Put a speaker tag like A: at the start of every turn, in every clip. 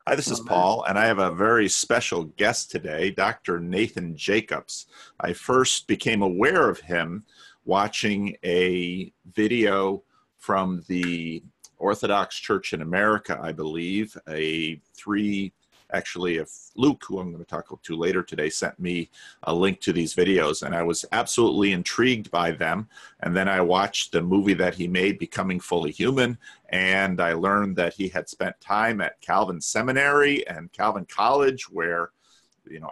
A: Hi, this is Paul, and I have a very special guest today, Dr. Nathan Jacobs. I first became aware of him watching a video from the Orthodox Church in America, I believe. Luke, who I'm going to talk to later today, sent me a link to these videos, and I was absolutely intrigued by them. And then I watched the movie that he made, Becoming Fully Human, and I learned that he had spent time at Calvin Seminary and Calvin College, where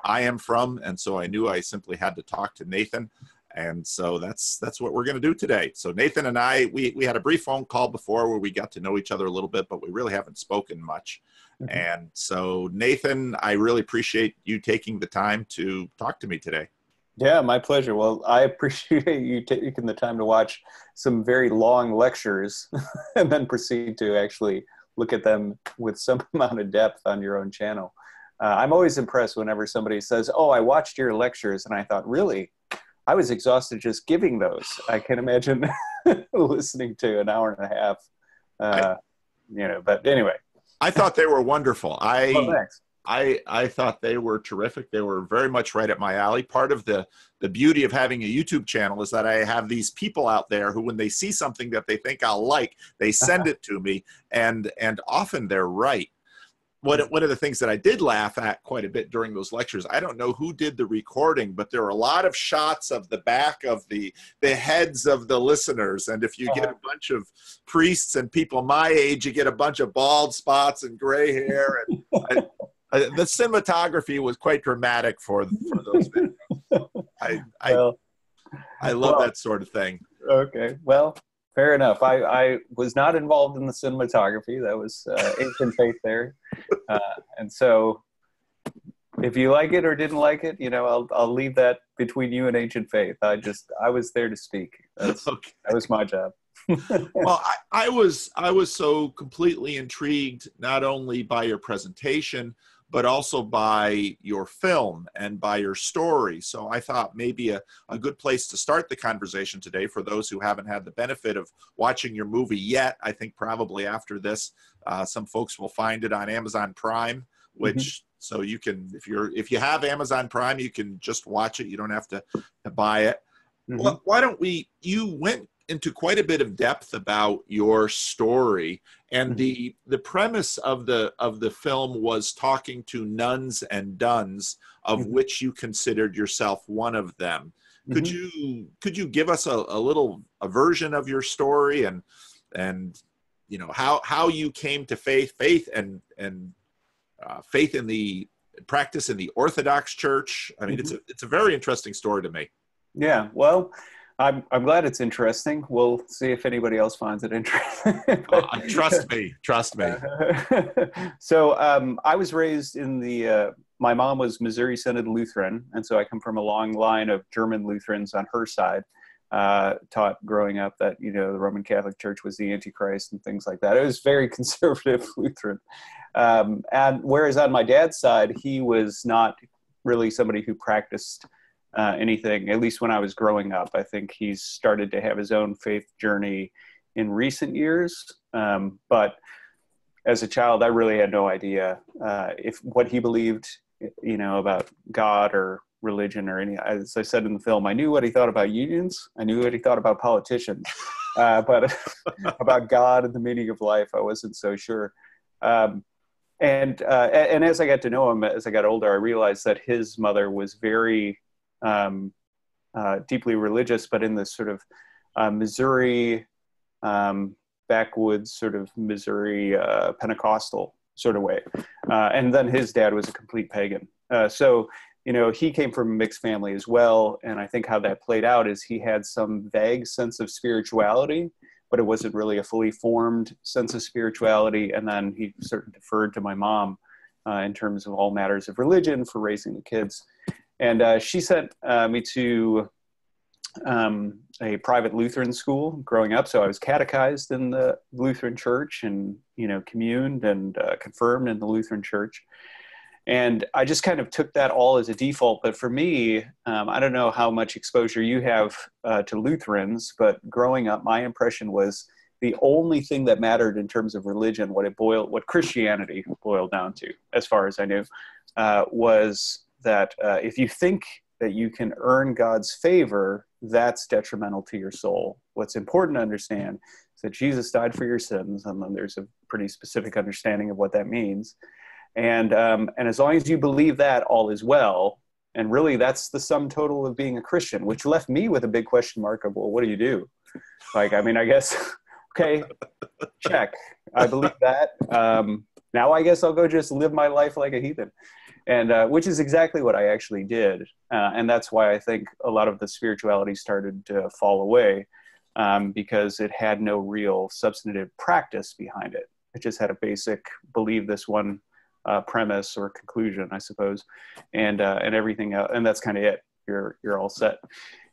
A: I am from, and so I knew I simply had to talk to Nathan. And so that's what we're going to do today. So Nathan and I, we had a brief phone call before where we got to know each other a little bit, but we really haven't spoken much. Mm-hmm. And so Nathan, I really appreciate you taking the time to talk to me today.
B: Yeah, my pleasure. Well, I appreciate you taking the time to watch some very long lectures and then proceed to actually look at them with some amount of depth on your own channel. I'm always impressed whenever somebody says, "Oh, I watched your lectures," and I thought, really? I was exhausted just giving those. I can imagine listening to an hour and a half, but anyway.
A: I thought they were wonderful.
B: Thanks.
A: I thought they were terrific. They were very much right up my alley. Part of the beauty of having a YouTube channel is that I have these people out there who, when they see something that they think I'll like, they send it to me, and often they're right. One of the things that I did laugh at quite a bit during those lectures, I don't know who did the recording, but there were a lot of shots of the back of the heads of the listeners. And if you get a bunch of priests and people my age, you get a bunch of bald spots and gray hair. And the cinematography was quite dramatic for those videos. I love that sort of thing.
B: Okay, well, fair enough. I was not involved in the cinematography. That was ancient faith there. And so if you like it or didn't like it, I'll leave that between you and ancient faith. I was there to speak. That was my job.
A: Well, I was so completely intrigued, not only by your presentation, but also by your film and by your story. So I thought maybe a good place to start the conversation today, for those who haven't had the benefit of watching your movie yet. I think probably after this, some folks will find it on Amazon Prime, which so you can, if you have Amazon Prime, you can just watch it. You don't have to buy it. Well, why don't you went into quite a bit of depth about your story, and the premise of the film was talking to nuns and duns, of which you considered yourself one of them. Could you give us a version of your story and how you came to faith and faith in the practice in the Orthodox Church? I mean, it's a very interesting story to me.
B: Yeah, well, I'm glad it's interesting. We'll see if anybody else finds it interesting.
A: Trust me.
B: So I was raised in my mom was Missouri Synod Lutheran, and so I come from a long line of German Lutherans on her side. Taught growing up that the Roman Catholic Church was the Antichrist and things like that. It was very conservative Lutheran. And whereas on my dad's side, he was not really somebody who practiced anything, at least when I was growing up. I think he's started to have his own faith journey in recent years. But as a child, I really had no idea if what he believed, about God or religion or any. As I said in the film, I knew what he thought about unions. I knew what he thought about politicians, but about God and the meaning of life, I wasn't so sure. And as I got to know him, as I got older, I realized that his mother was very deeply religious, but in this sort of Missouri backwoods sort of Missouri Pentecostal sort of way. And then his dad was a complete pagan. So he came from a mixed family as well. And I think how that played out is he had some vague sense of spirituality, but it wasn't really a fully formed sense of spirituality. And then he sort of deferred to my mom in terms of all matters of religion for raising the kids. And she sent me to a private Lutheran school growing up. So I was catechized in the Lutheran church and, communed and confirmed in the Lutheran church. And I just kind of took that all as a default. But for me, I don't know how much exposure you have to Lutherans, but growing up, my impression was the only thing that mattered in terms of religion, what Christianity boiled down to, as far as I knew, was that if you think that you can earn God's favor, that's detrimental to your soul. What's important to understand is that Jesus died for your sins, and then there's a pretty specific understanding of what that means. And as long as you believe that, all is well. And really, that's the sum total of being a Christian, which left me with a big question mark of, well, what do you do? Like, I mean, I guess, okay, check. I believe that. Now I guess I'll go just live my life like a heathen. And which is exactly what I actually did. And that's why I think a lot of the spirituality started to fall away, because it had no real substantive practice behind it. It just had a basic believe this one premise or conclusion, I suppose, and everything else. And that's kind of it. You're all set.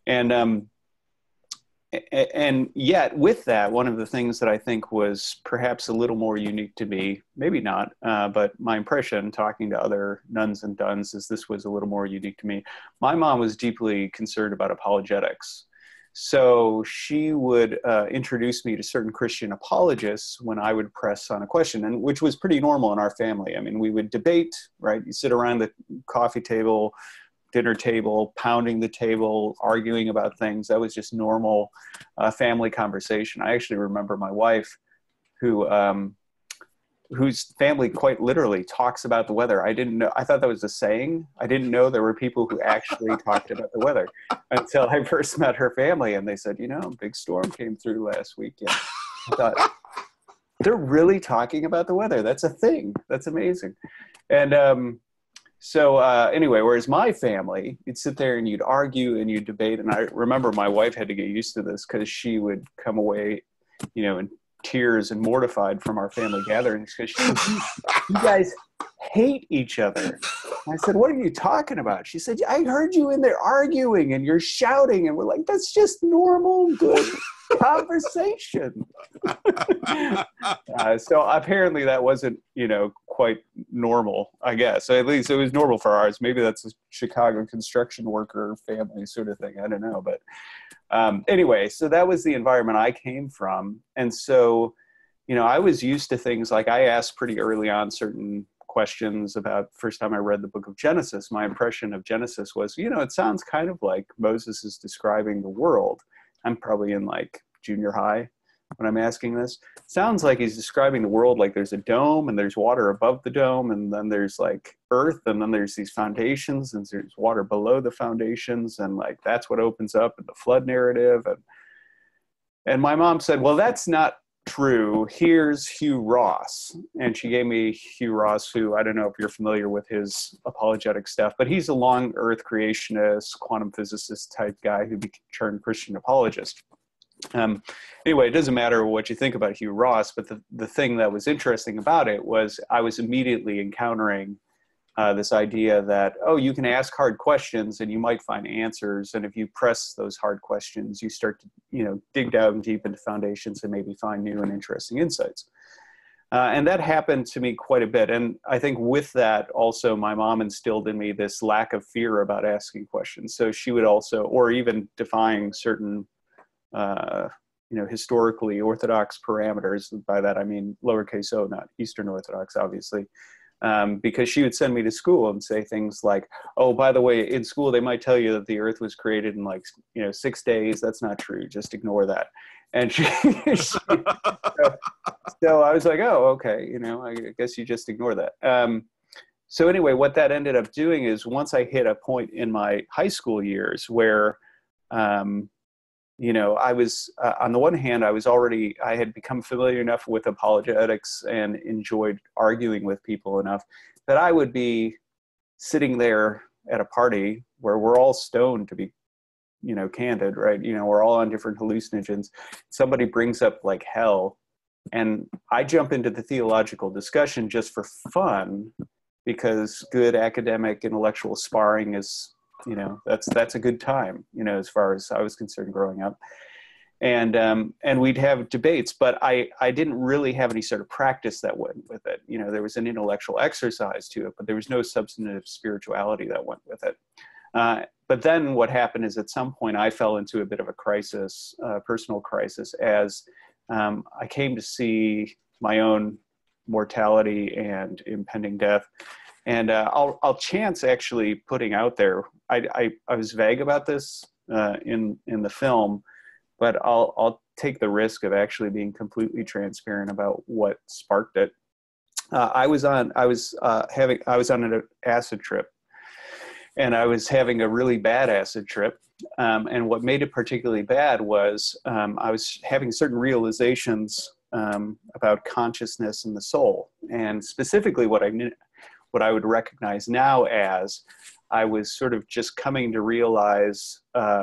B: And yet with that, one of the things that I think was perhaps a little more unique to me, maybe not, but my impression talking to other nuns and duns is this was a little more unique to me. My mom was deeply concerned about apologetics. So she would introduce me to certain Christian apologists when I would press on a question, and which was pretty normal in our family. I mean, we would debate, right? You sit around the coffee table, dinner table, pounding the table, arguing about things. That was just normal family conversation. I actually remember my wife, whose family quite literally talks about the weather. I didn't know. I thought that was a saying. I didn't know there were people who actually talked about the weather until I first met her family, and they said, you know, a big storm came through last weekend. I thought, they're really talking about the weather. That's a thing. That's amazing. And so anyway, whereas my family, you'd sit there and you'd argue and you'd debate. And I remember my wife had to get used to this because she would come away, you know, in tears and mortified from our family gatherings because she said, you guys hate each other. I said, what are you talking about? She said, I heard you in there arguing and you're shouting. And we're like, that's just normal, good conversation. So apparently that wasn't, you know, quite normal, I guess. At least it was normal for ours. Maybe that's a Chicago construction worker family sort of thing. I don't know. But anyway, so that was the environment I came from. And so, you know, I was used to things like I asked pretty early on certain questions about first time I read the book of Genesis. My impression of Genesis was, you know, it sounds kind of like Moses is describing the world. I'm probably in like junior high when I'm asking this. Sounds like he's describing the world like there's a dome and there's water above the dome and then there's like earth and then there's these foundations and there's water below the foundations and like that's what opens up in the flood narrative. And my mom said, well, that's not true. Here's Hugh Ross. And she gave me Hugh Ross, who I don't know if you're familiar with his apologetic stuff, but he's a long earth creationist, quantum physicist type guy who turned Christian apologist. Anyway, it doesn't matter what you think about Hugh Ross, but the thing that was interesting about it was I was immediately encountering this idea that, oh, you can ask hard questions and you might find answers. And if you press those hard questions, you start to, you know, dig down deep into foundations and maybe find new and interesting insights. And that happened to me quite a bit. And I think with that also, my mom instilled in me this lack of fear about asking questions. So she would also, or even defying certain you know, historically Orthodox parameters. By that, I mean lowercase o, not Eastern Orthodox, obviously, because she would send me to school and say things like, oh, by the way, in school, they might tell you that the earth was created in like, you know, 6 days. That's not true. Just ignore that. And so I was like, oh, okay. You know, I guess you just ignore that. So anyway, what that ended up doing is once I hit a point in my high school years where, you know, I was, on the one hand, I had become familiar enough with apologetics and enjoyed arguing with people enough that I would be sitting there at a party where we're all stoned, to be, you know, candid, right? You know, we're all on different hallucinogens. Somebody brings up like hell and I jump into the theological discussion just for fun because good academic intellectual sparring is, you know, that's a good time, you know, as far as I was concerned growing up. And we'd have debates, but I didn't really have any sort of practice that went with it. You know, there was an intellectual exercise to it, but there was no substantive spirituality that went with it. But then what happened is at some point I fell into a bit of a crisis, personal crisis, as I came to see my own mortality and impending death. And I'll chance actually putting out there, I was vague about this in the film, but I'll take the risk of actually being completely transparent about what sparked it. I was on an acid trip, and I was having a really bad acid trip. And what made it particularly bad was I was having certain realizations about consciousness and the soul, and specifically what I would recognize now as I was sort of just coming to realize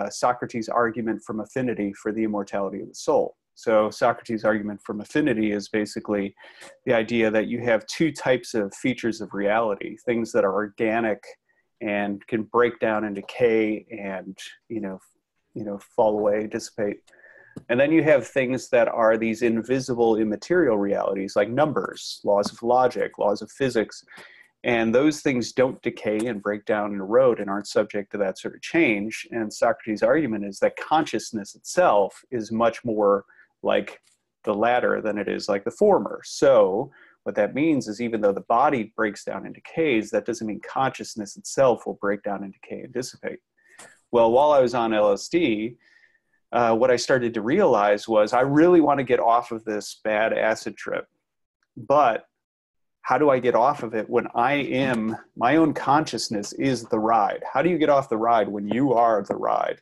B: Socrates' argument from affinity for the immortality of the soul. So Socrates' argument from affinity is basically the idea that you have two types of features of reality, things that are organic and can break down and decay and, fall away, dissipate. And then you have things that are these invisible, immaterial realities like numbers, laws of logic, laws of physics. And those things don't decay and break down and erode and aren't subject to that sort of change. And Socrates' argument is that consciousness itself is much more like the latter than it is like the former. So what that means is even though the body breaks down and decays, that doesn't mean consciousness itself will break down and decay and dissipate. Well, while I was on LSD, what I started to realize was I really want to get off of this bad acid trip, but how do I get off of it when my own consciousness is the ride? How do you get off the ride when you are the ride?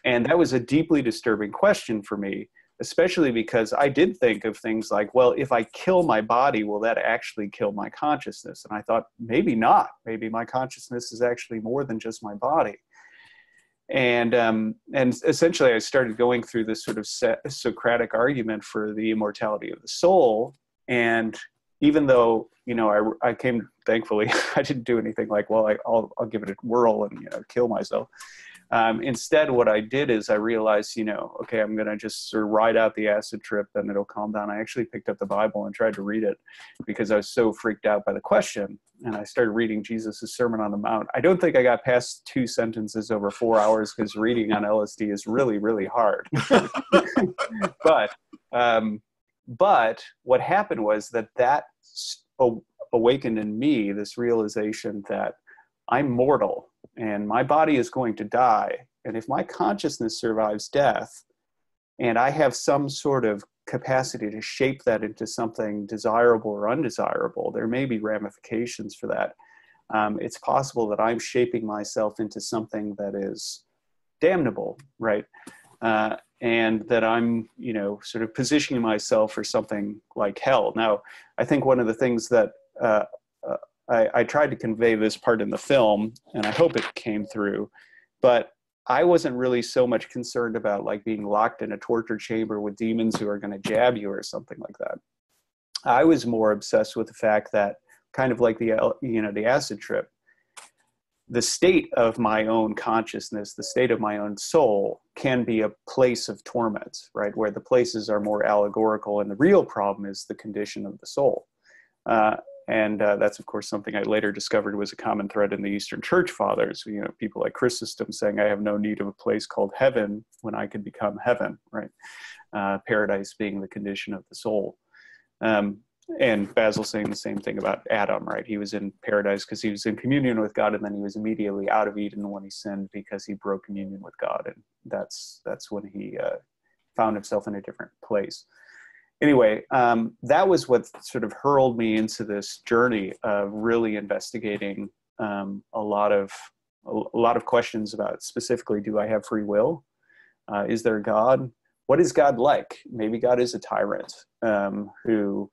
B: And that was a deeply disturbing question for me, especially because I did think of things like, well, if I kill my body, will that actually kill my consciousness? And I thought, maybe not. Maybe my consciousness is actually more than just my body. And essentially I started going through this sort of Socratic argument for the immortality of the soul. And even though, I came, thankfully, I didn't do anything like, well, I'll give it a whirl and, kill myself. Instead, what I did is I realized, okay, I'm going to just sort of ride out the acid trip and it'll calm down. I actually picked up the Bible and tried to read it because I was so freaked out by the question. And I started reading Jesus' Sermon on the Mount. I don't think I got past 2 sentences over 4 hours because reading on LSD is really, really hard. But what happened was that awakened in me this realization that I'm mortal and my body is going to die. And if my consciousness survives death and I have some sort of capacity to shape that into something desirable or undesirable, there may be ramifications for that. It's possible that I'm shaping myself into something that is damnable, right? And that I'm, sort of positioning myself for something like hell. Now, I think one of the things that I tried to convey this part in the film, and I hope it came through, but I wasn't really so much concerned about like being locked in a torture chamber with demons who are going to jab you or something like that. I was more obsessed with the fact that kind of like the acid trip, the state of my own consciousness, the state of my own soul can be a place of torment, right? Where the places are more allegorical and the real problem is the condition of the soul. And that's, of course, something I later discovered was a common thread in the Eastern Church Fathers. People like Chrysostom saying, I have no need of a place called heaven when I could become heaven, right? Paradise being the condition of the soul. And Basil saying the same thing about Adam, right? He was in paradise because he was in communion with God, and then he was immediately out of Eden when he sinned because he broke communion with God. And that's when he found himself in a different place. Anyway, that was what sort of hurled me into this journey of really investigating a lot of questions about specifically, do I have free will? Is there a God? What is God like? Maybe God is a tyrant who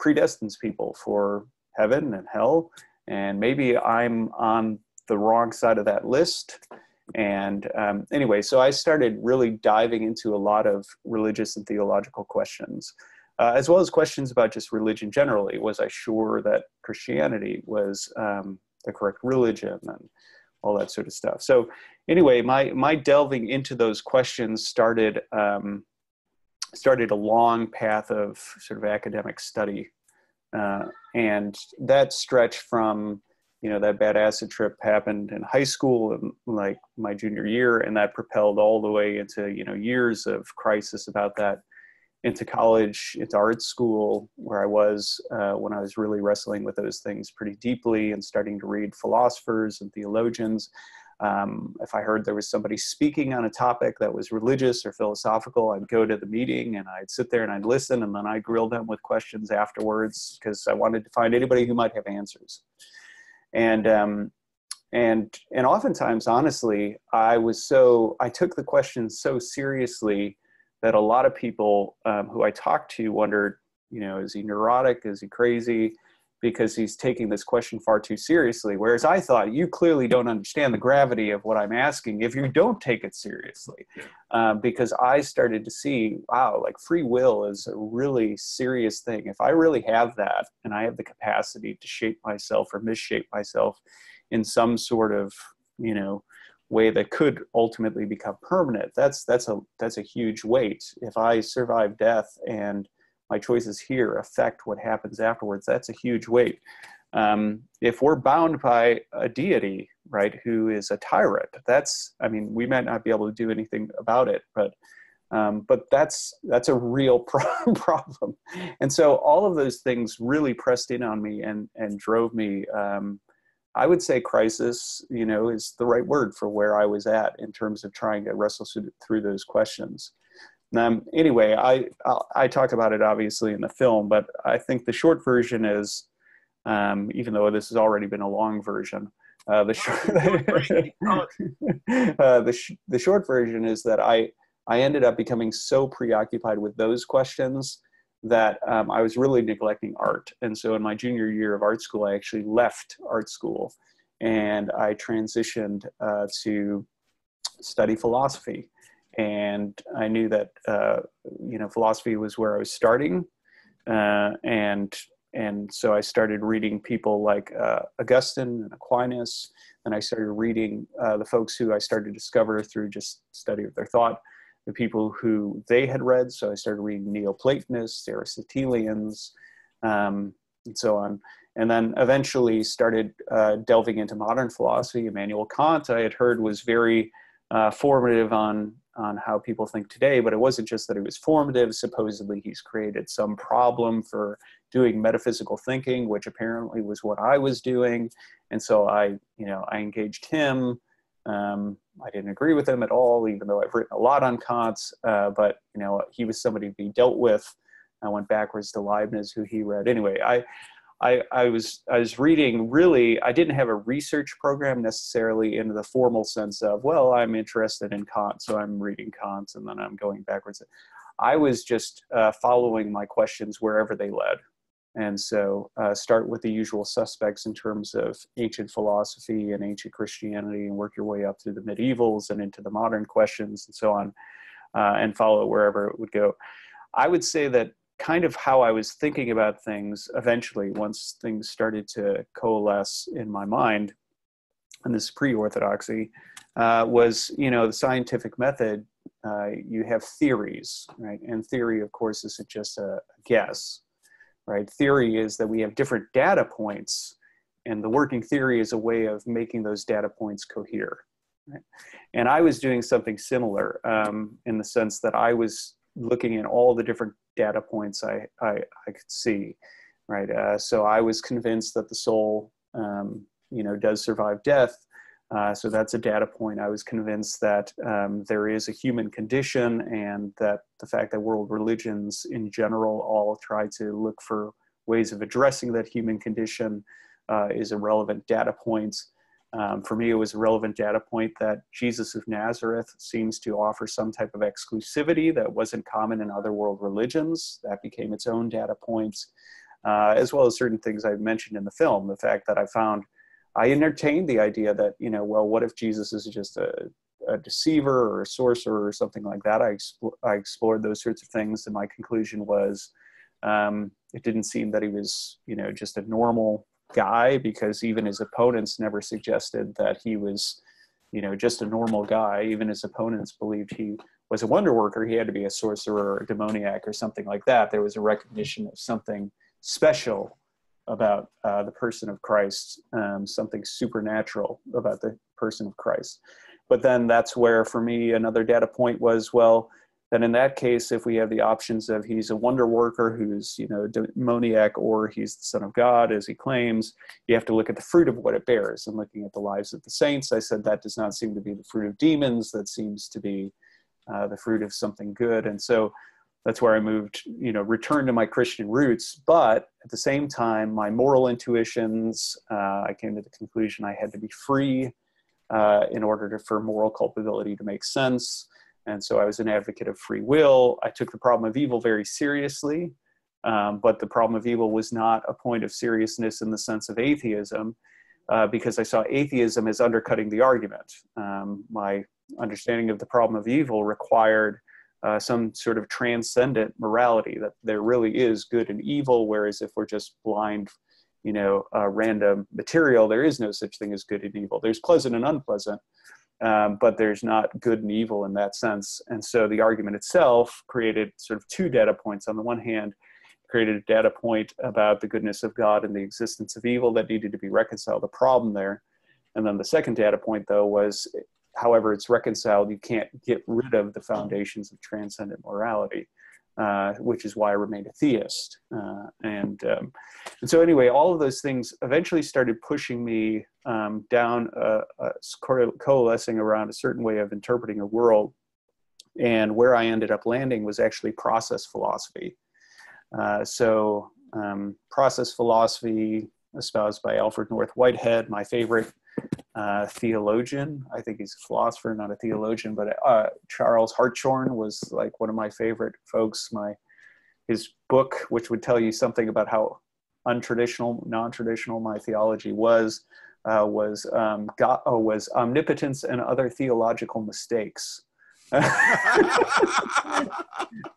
B: predestines people for heaven and hell. And maybe I'm on the wrong side of that list. And anyway, so I started really diving into a lot of religious and theological questions, as well as questions about just religion generally. Was I sure that Christianity was the correct religion and all that sort of stuff? So anyway, my delving into those questions started a long path of sort of academic study. And that stretched from that bad acid trip happened in high school and like my junior year, and that propelled all the way into, years of crisis about that, into college, into art school, where I was when I was really wrestling with those things pretty deeply and starting to read philosophers and theologians. If I heard there was somebody speaking on a topic that was religious or philosophical, I'd go to the meeting and I'd sit there and I'd listen, and then I'd grill them with questions afterwards because I wanted to find anybody who might have answers. And oftentimes, honestly, I took the questions so seriously that a lot of people who I talked to wondered, is he neurotic? Is he crazy? Because he's taking this question far too seriously. Whereas I thought, you clearly don't understand the gravity of what I'm asking if you don't take it seriously. Because I started to see, wow, like free will is a really serious thing. If I really have that, and I have the capacity to shape myself or misshape myself in some sort of, way that could ultimately become permanent, that's a huge weight. If I survive death and my choices here affect what happens afterwards, that's a huge weight. If we're bound by a deity, right, who is a tyrant, we might not be able to do anything about it, but that's a real problem. And so all of those things really pressed in on me and drove me. I would say crisis, is the right word for where I was at in terms of trying to wrestle through those questions. Anyway, I talk about it obviously in the film, but I think the short version is, even though this has already been a long version, the short version is that I ended up becoming so preoccupied with those questions that I was really neglecting art. And so in my junior year of art school, I actually left art school and I transitioned to study philosophy. And I knew that, philosophy was where I was starting. And so I started reading people like Augustine and Aquinas. And I started reading the folks who I started to discover through just study of their thought, the people who they had read. So I started reading Neoplatonists, Aristotelians, and so on. And then eventually started delving into modern philosophy. Immanuel Kant, I had heard, was very formative on how people think today, but it wasn't just that it was formative. Supposedly he's created some problem for doing metaphysical thinking, which apparently was what I was doing. And so I engaged him. I didn't agree with him at all, even though I've written a lot on Kant, but he was somebody to be dealt with. I went backwards to Leibniz, who he read. Anyway, I was reading, really, I didn't have a research program necessarily in the formal sense of, well, I'm interested in Kant, so I'm reading Kant and then I'm going backwards. I was just following my questions wherever they led. And so start with the usual suspects in terms of ancient philosophy and ancient Christianity, and work your way up through the medievals and into the modern questions and so on, and follow it wherever it would go. I would say that kind of how I was thinking about things eventually, once things started to coalesce in my mind, and this is pre-Orthodoxy, was, the scientific method. You have theories, right? And theory, of course, isn't just a guess, right? Theory is that we have different data points, and the working theory is a way of making those data points cohere. Right? And I was doing something similar in the sense that I was looking at all the different data points I could see, right? So I was convinced that the soul, does survive death. So that's a data point. I was convinced that there is a human condition, and that the fact that world religions in general all try to look for ways of addressing that human condition is a relevant data point. For me, it was a relevant data point that Jesus of Nazareth seems to offer some type of exclusivity that wasn't common in other world religions. That became its own data points, as well as certain things I mentioned in the film. The fact that I entertained the idea that, what if Jesus is just a deceiver or a sorcerer or something like that? I explored those sorts of things, and my conclusion was it didn't seem that he was, just a normal guy, because even his opponents never suggested that he was, just a normal guy. Even his opponents believed he was a wonder worker. He had to be a sorcerer or a demoniac or something like that. There was a recognition of something special about the person of Christ, something supernatural about the person of Christ. But then that's where, for me, another data point was, well, then in that case, if we have the options of he's a wonder worker who's, you know, demoniac, or he's the Son of God, as he claims, you have to look at the fruit of what it bears. And looking at the lives of the saints, I said that does not seem to be the fruit of demons. That seems to be the fruit of something good. And so that's where I moved, you know, returned to my Christian roots. But at the same time, my moral intuitions, I came to the conclusion I had to be free in order for moral culpability to make sense. And so I was an advocate of free will. I took the problem of evil very seriously, but the problem of evil was not a point of seriousness in the sense of atheism, because I saw atheism as undercutting the argument. My understanding of the problem of evil required some sort of transcendent morality, that there really is good and evil, whereas if we're just blind, you know, random material, there is no such thing as good and evil. There's pleasant and unpleasant. But there's not good and evil in that sense. And so the argument itself created sort of two data points. On the one hand, created a data point about the goodness of God and the existence of evil that needed to be reconciled, the problem there. And then the second data point, though, was however it's reconciled, you can't get rid of the foundations of transcendent morality, which is why I remained a theist. And so anyway, all of those things eventually started pushing me down, coalescing around a certain way of interpreting a world. And where I ended up landing was actually process philosophy. Process philosophy espoused by Alfred North Whitehead, my favorite theologian. I think he's a philosopher, not a theologian, but Charles Hartshorne was like one of my favorite folks. His book, which would tell you something about how untraditional, non-traditional my theology was Omnipotence and Other Theological Mistakes.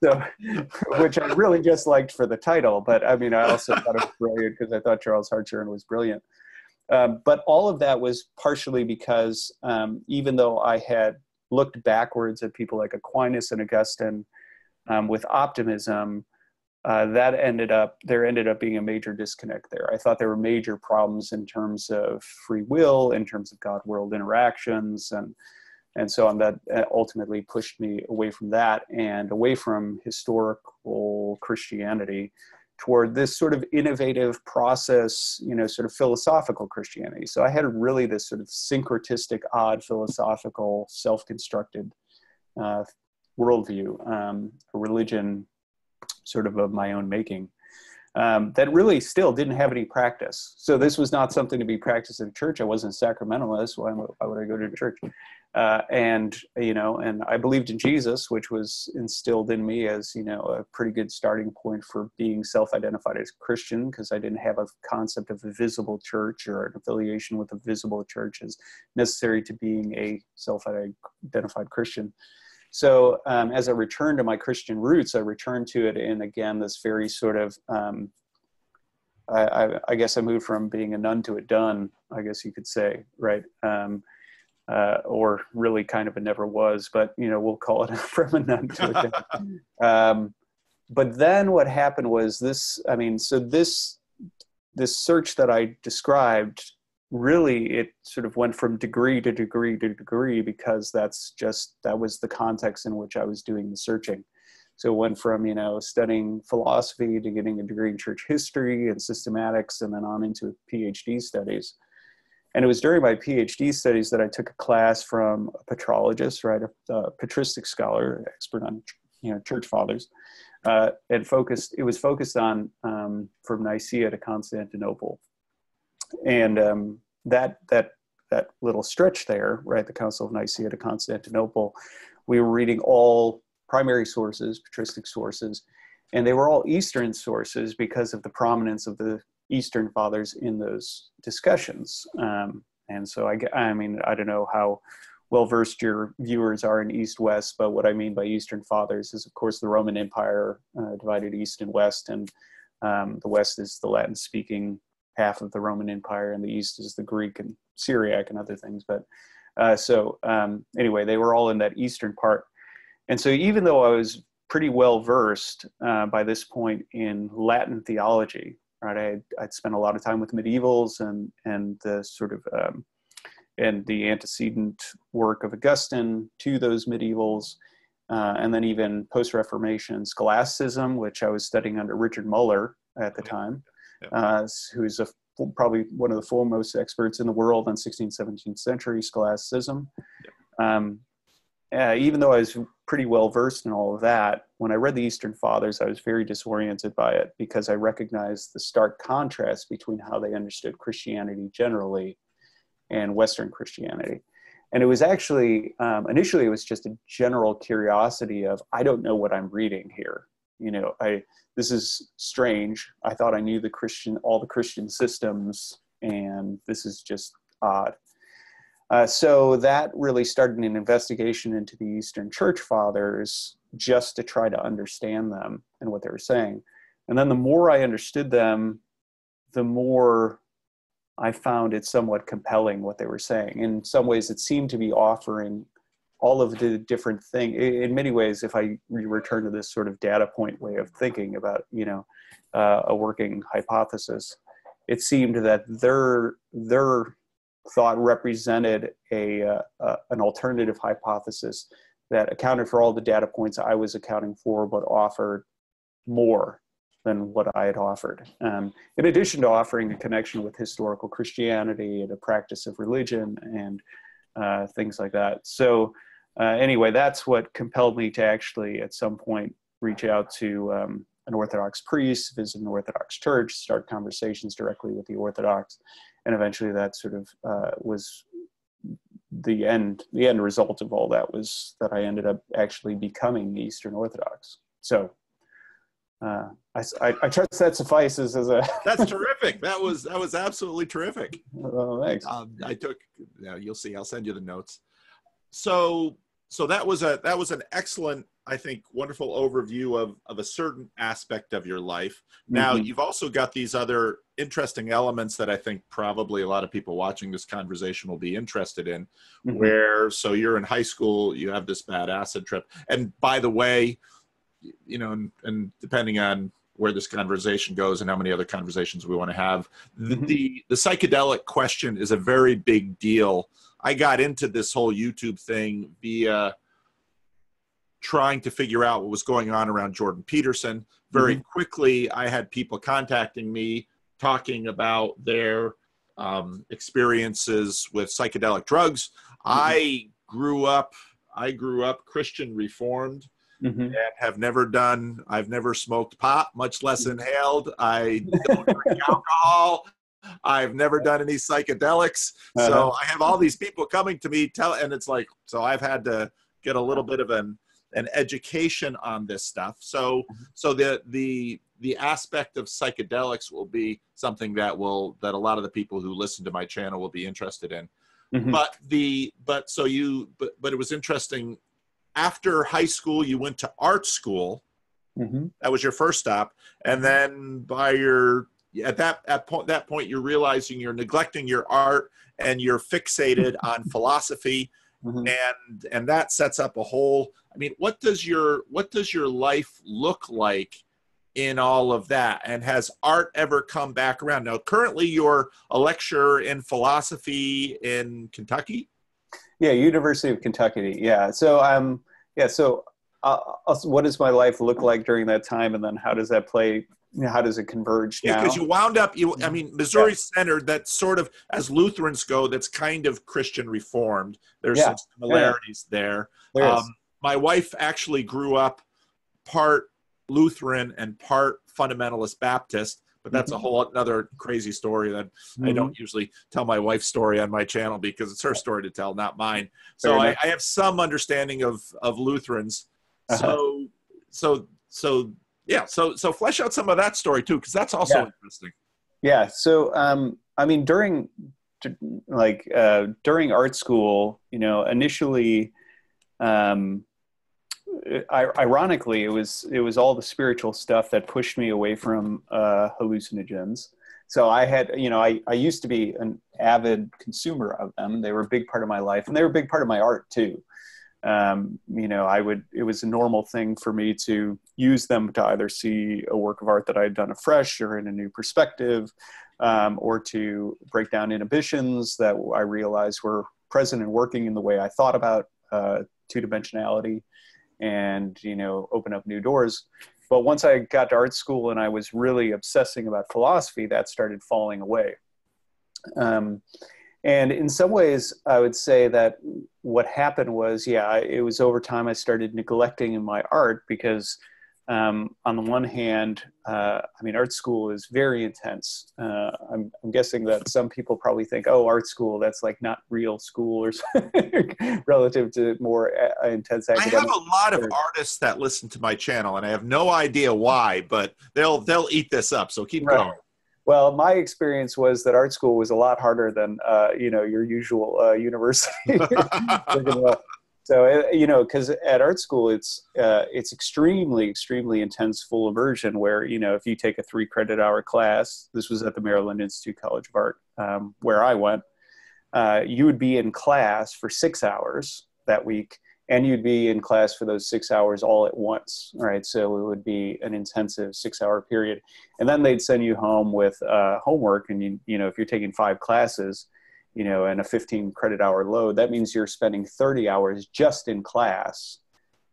B: So, which I really just liked for the title, but I mean, I also thought it was brilliant because I thought Charles Hartshorne was brilliant. But all of that was partially because even though I had looked backwards at people like Aquinas and Augustine with optimism, there ended up being a major disconnect there. I thought there were major problems in terms of free will, in terms of God-world interactions, and so on, that ultimately pushed me away from that and away from historical Christianity toward this sort of innovative process, you know, sort of philosophical Christianity. So I had really this sort of syncretistic, odd, philosophical, self-constructed worldview, a religion sort of my own making, that really still didn't have any practice. So this was not something to be practiced in church. I wasn't a sacramentalist. Why would I go to church? And I believed in Jesus, which was instilled in me as, you know, a pretty good starting point for being self-identified as Christian, because I didn't have a concept of a visible church or an affiliation with a visible church as necessary to being a self-identified Christian. So as I returned to my Christian roots, I returned to it in, again, this very sort of, I guess I moved from being a nun to a done, I guess you could say, right? Or really kind of a never was, but, you know, we'll call it from a nun to a done. But then what happened was this search that I described, really, it sort of went from degree to degree to degree, because that was the context in which I was doing the searching. So it went from, you know, studying philosophy to getting a degree in church history and systematics, and then on into PhD studies. And it was during my PhD studies that I took a class from a patrologist, right, a patristic scholar, expert on, you know, church fathers. It was focused on from Nicaea to Constantinople. And that little stretch there, right, the Council of Nicaea to Constantinople, we were reading all primary sources, patristic sources, and they were all Eastern sources because of the prominence of the Eastern fathers in those discussions. And so I mean, I don't know how well-versed your viewers are in East-West, but what I mean by Eastern fathers is, of course, the Roman Empire divided East and West, and the West is the Latin-speaking half of the Roman Empire, and the East is the Greek and Syriac and other things. But anyway, they were all in that Eastern part. And so even though I was pretty well-versed by this point in Latin theology, right? I'd spent a lot of time with medievals and the sort of, and the antecedent work of Augustine to those medievals, and then even post-Reformation scholasticism, which I was studying under Richard Muller at the time, who's probably one of the foremost experts in the world on 16th, 17th century scholasticism. Even though I was pretty well versed in all of that, when I read the Eastern Fathers, I was very disoriented by it because I recognized the stark contrast between how they understood Christianity generally and Western Christianity. And it was actually, initially it was just a general curiosity of, I don't know what I'm reading here. This is strange. I thought I knew all the Christian systems, and this is just odd. So that really started an investigation into the Eastern Church Fathers just to try to understand them and what they were saying. And then the more I understood them, the more I found it somewhat compelling what they were saying. In some ways, it seemed to be offering all of the different things. In many ways, if I return to this sort of data point way of thinking about, a working hypothesis, it seemed that their thought represented an alternative hypothesis that accounted for all the data points I was accounting for, but offered more than what I had offered. In addition to offering a connection with historical Christianity and a practice of religion and things like that. So anyway, that's what compelled me to actually at some point reach out to an Orthodox priest, visit an Orthodox church, start conversations directly with the Orthodox. And eventually that sort of was the end result of all that was that I ended up actually becoming Eastern Orthodox. So I trust that suffices as a.
A: That's terrific. That was absolutely terrific.
B: Oh, thanks.
A: You'll see. I'll send you the notes. So that was an excellent, I think, wonderful overview of a certain aspect of your life. Now, you've also got these other interesting elements that I think probably a lot of people watching this conversation will be interested in, so you're in high school, you have this bad acid trip. And by the way, and depending on where this conversation goes and how many other conversations we want to have, the psychedelic question is a very big deal. I got into this whole YouTube thing via trying to figure out what was going on around Jordan Peterson. Very quickly, I had people contacting me talking about their experiences with psychedelic drugs. I grew up Christian Reformed and I've never smoked pot, much less inhaled. I don't drink alcohol. I've never done any psychedelics. So I have all these people coming to me and it's like, so I've had to get a little bit of an education on this stuff. So the aspect of psychedelics will be something that a lot of the people who listen to my channel will be interested in. But it was interesting. After high school, you went to art school. That was your first stop, and then at that point, you're realizing you're neglecting your art and you're fixated on philosophy, and that sets up a whole. I mean, what does your life look like in all of that? And has art ever come back around? Now, currently, you're a lecturer in philosophy in Kentucky.
B: Yeah, University of Kentucky. Yeah. So what does my life look like during that time, and then how does that play? How does it converge now?
A: Yeah, because you wound up, Missouri Centered, that's sort of, as Lutherans go, that's kind of Christian Reformed. There's some similarities there. My wife actually grew up part Lutheran and part Fundamentalist Baptist, but that's a whole another crazy story that I don't usually tell my wife's story on my channel because it's her story to tell, not mine. So I have some understanding of Lutherans. So flesh out some of that story too, because that's also interesting.
B: Yeah. So, during art school, initially, ironically, it was all the spiritual stuff that pushed me away from hallucinogens. So I had, I used to be an avid consumer of them. They were a big part of my life, and they were a big part of my art too. It was a normal thing for me to use them to either see a work of art that I had done afresh or in a new perspective, or to break down inhibitions that I realized were present and working in the way I thought about two-dimensionality, and, open up new doors. But once I got to art school and I was really obsessing about philosophy, that started falling away. And in some ways, I would say that what happened was, it was over time I started neglecting in my art because, on the one hand, art school is very intense. I'm guessing that some people probably think, oh, art school, that's like not real school or something relative to more intense academic.
A: I have a lot of artists that listen to my channel, and I have no idea why, but they'll eat this up. So keep going.
B: Well, my experience was that art school was a lot harder than, your usual university. So, because at art school, it's extremely, extremely intense full immersion where, if you take a 3 credit hour class, this was at the Maryland Institute College of Art, where I went, you would be in class for 6 hours that week, and you'd be in class for those 6 hours all at once, right? So it would be an intensive 6-hour period. And then they'd send you home with homework. And, if you're taking 5 classes, and a 15 credit hour load, that means you're spending 30 hours just in class.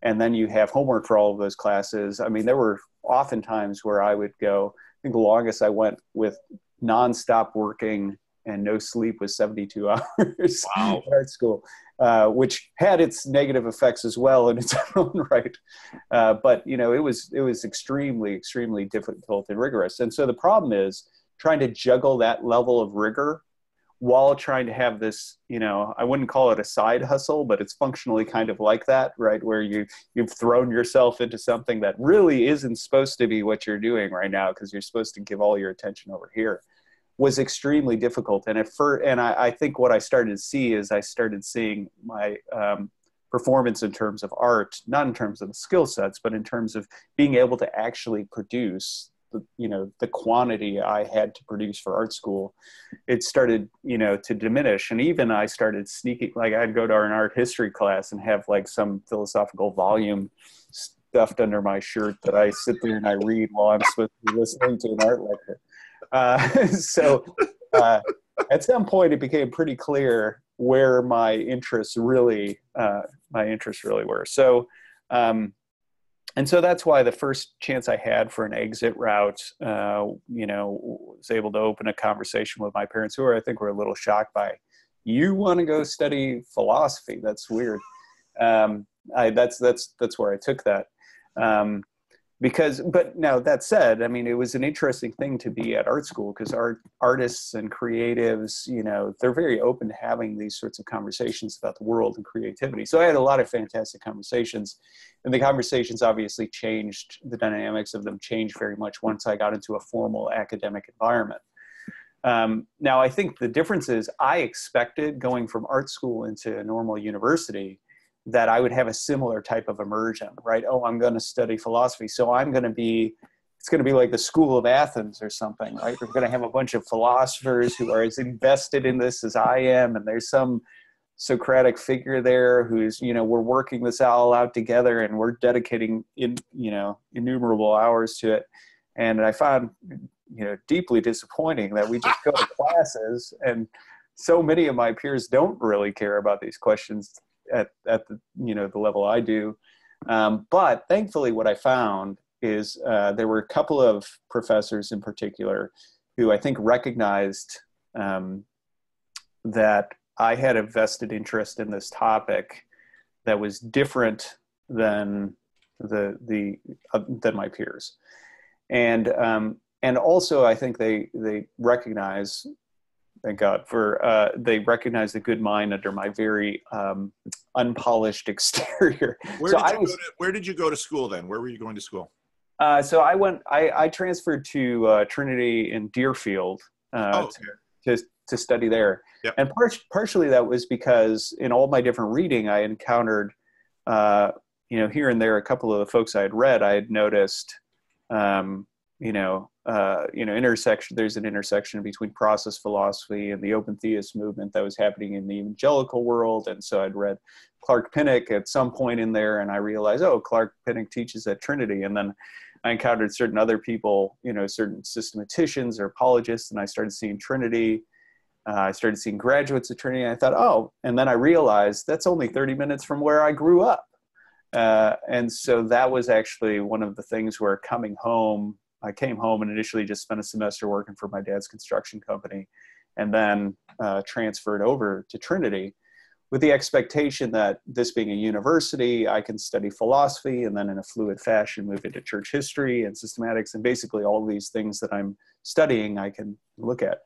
B: And then you have homework for all of those classes. I mean, there were often times where I would go, I think the longest I went with nonstop working and no sleep was 72 hours.
A: Wow.
B: At art school, which had its negative effects as well in its own right. But, it was extremely, extremely difficult and rigorous. And so the problem is trying to juggle that level of rigor while trying to have this, I wouldn't call it a side hustle, but it's functionally kind of like that, right? Where you've thrown yourself into something that really isn't supposed to be what you're doing right now, because you're supposed to give all your attention over here, was extremely difficult. And I think what I started to see is I started seeing my performance in terms of art, not in terms of the skill sets, but in terms of being able to actually produce the quantity I had to produce for art school. It started, to diminish. And even I started sneaking, like I'd go to an art history class and have like some philosophical volume stuffed under my shirt that I sit there and I read while I'm supposed to be listening to an art lecture. So at some point it became pretty clear where my interests really were. So, and so that's why the first chance I had for an exit route, was able to open a conversation with my parents, who I think were a little shocked by, you want to go study philosophy? That's weird. That's where I took that. But now that said, it was an interesting thing to be at art school because artists and creatives, they're very open to having these sorts of conversations about the world and creativity. So I had a lot of fantastic conversations, and the conversations obviously changed, the dynamics of them changed very much once I got into a formal academic environment. Now, I think the difference is I expected going from art school into a normal university that I would have a similar type of immersion, right? Oh, I'm going to study philosophy. So it's going to be like the School of Athens or something, right? We're going to have a bunch of philosophers who are as invested in this as I am. And there's some Socratic figure there who's, we're working this all out together and we're dedicating innumerable hours to it. And I found, deeply disappointing that we just go to classes, and so many of my peers don't really care about these questions at the the level I do. But thankfully what I found is there were a couple of professors in particular who I think recognized that I had a vested interest in this topic that was different than than my peers. And also I think they recognize, thank God for, they recognize the good mind under my very unpolished exterior.
A: Where did you go to school then? Where were you going to school?
B: So I transferred to Trinity in Deerfield to study there. Yep. And partially that was because in all my different reading, I encountered, here and there, a couple of the folks I had read, I had noticed, intersection. There's an intersection between process philosophy and the open theist movement that was happening in the evangelical world. And so I'd read Clark Pinnock at some point in there, and I realized, oh, Clark Pinnock teaches at Trinity. And then I encountered certain other people, certain systematicians or apologists, and I started seeing Trinity. I started seeing graduates of Trinity, and I thought, oh, and then I realized that's only 30 minutes from where I grew up. And so that was actually one of the things where coming home, I came home and initially just spent a semester working for my dad's construction company, and then transferred over to Trinity with the expectation that this being a university, I can study philosophy and then in a fluid fashion move into church history and systematics, and basically all of these things that I'm studying I can look at.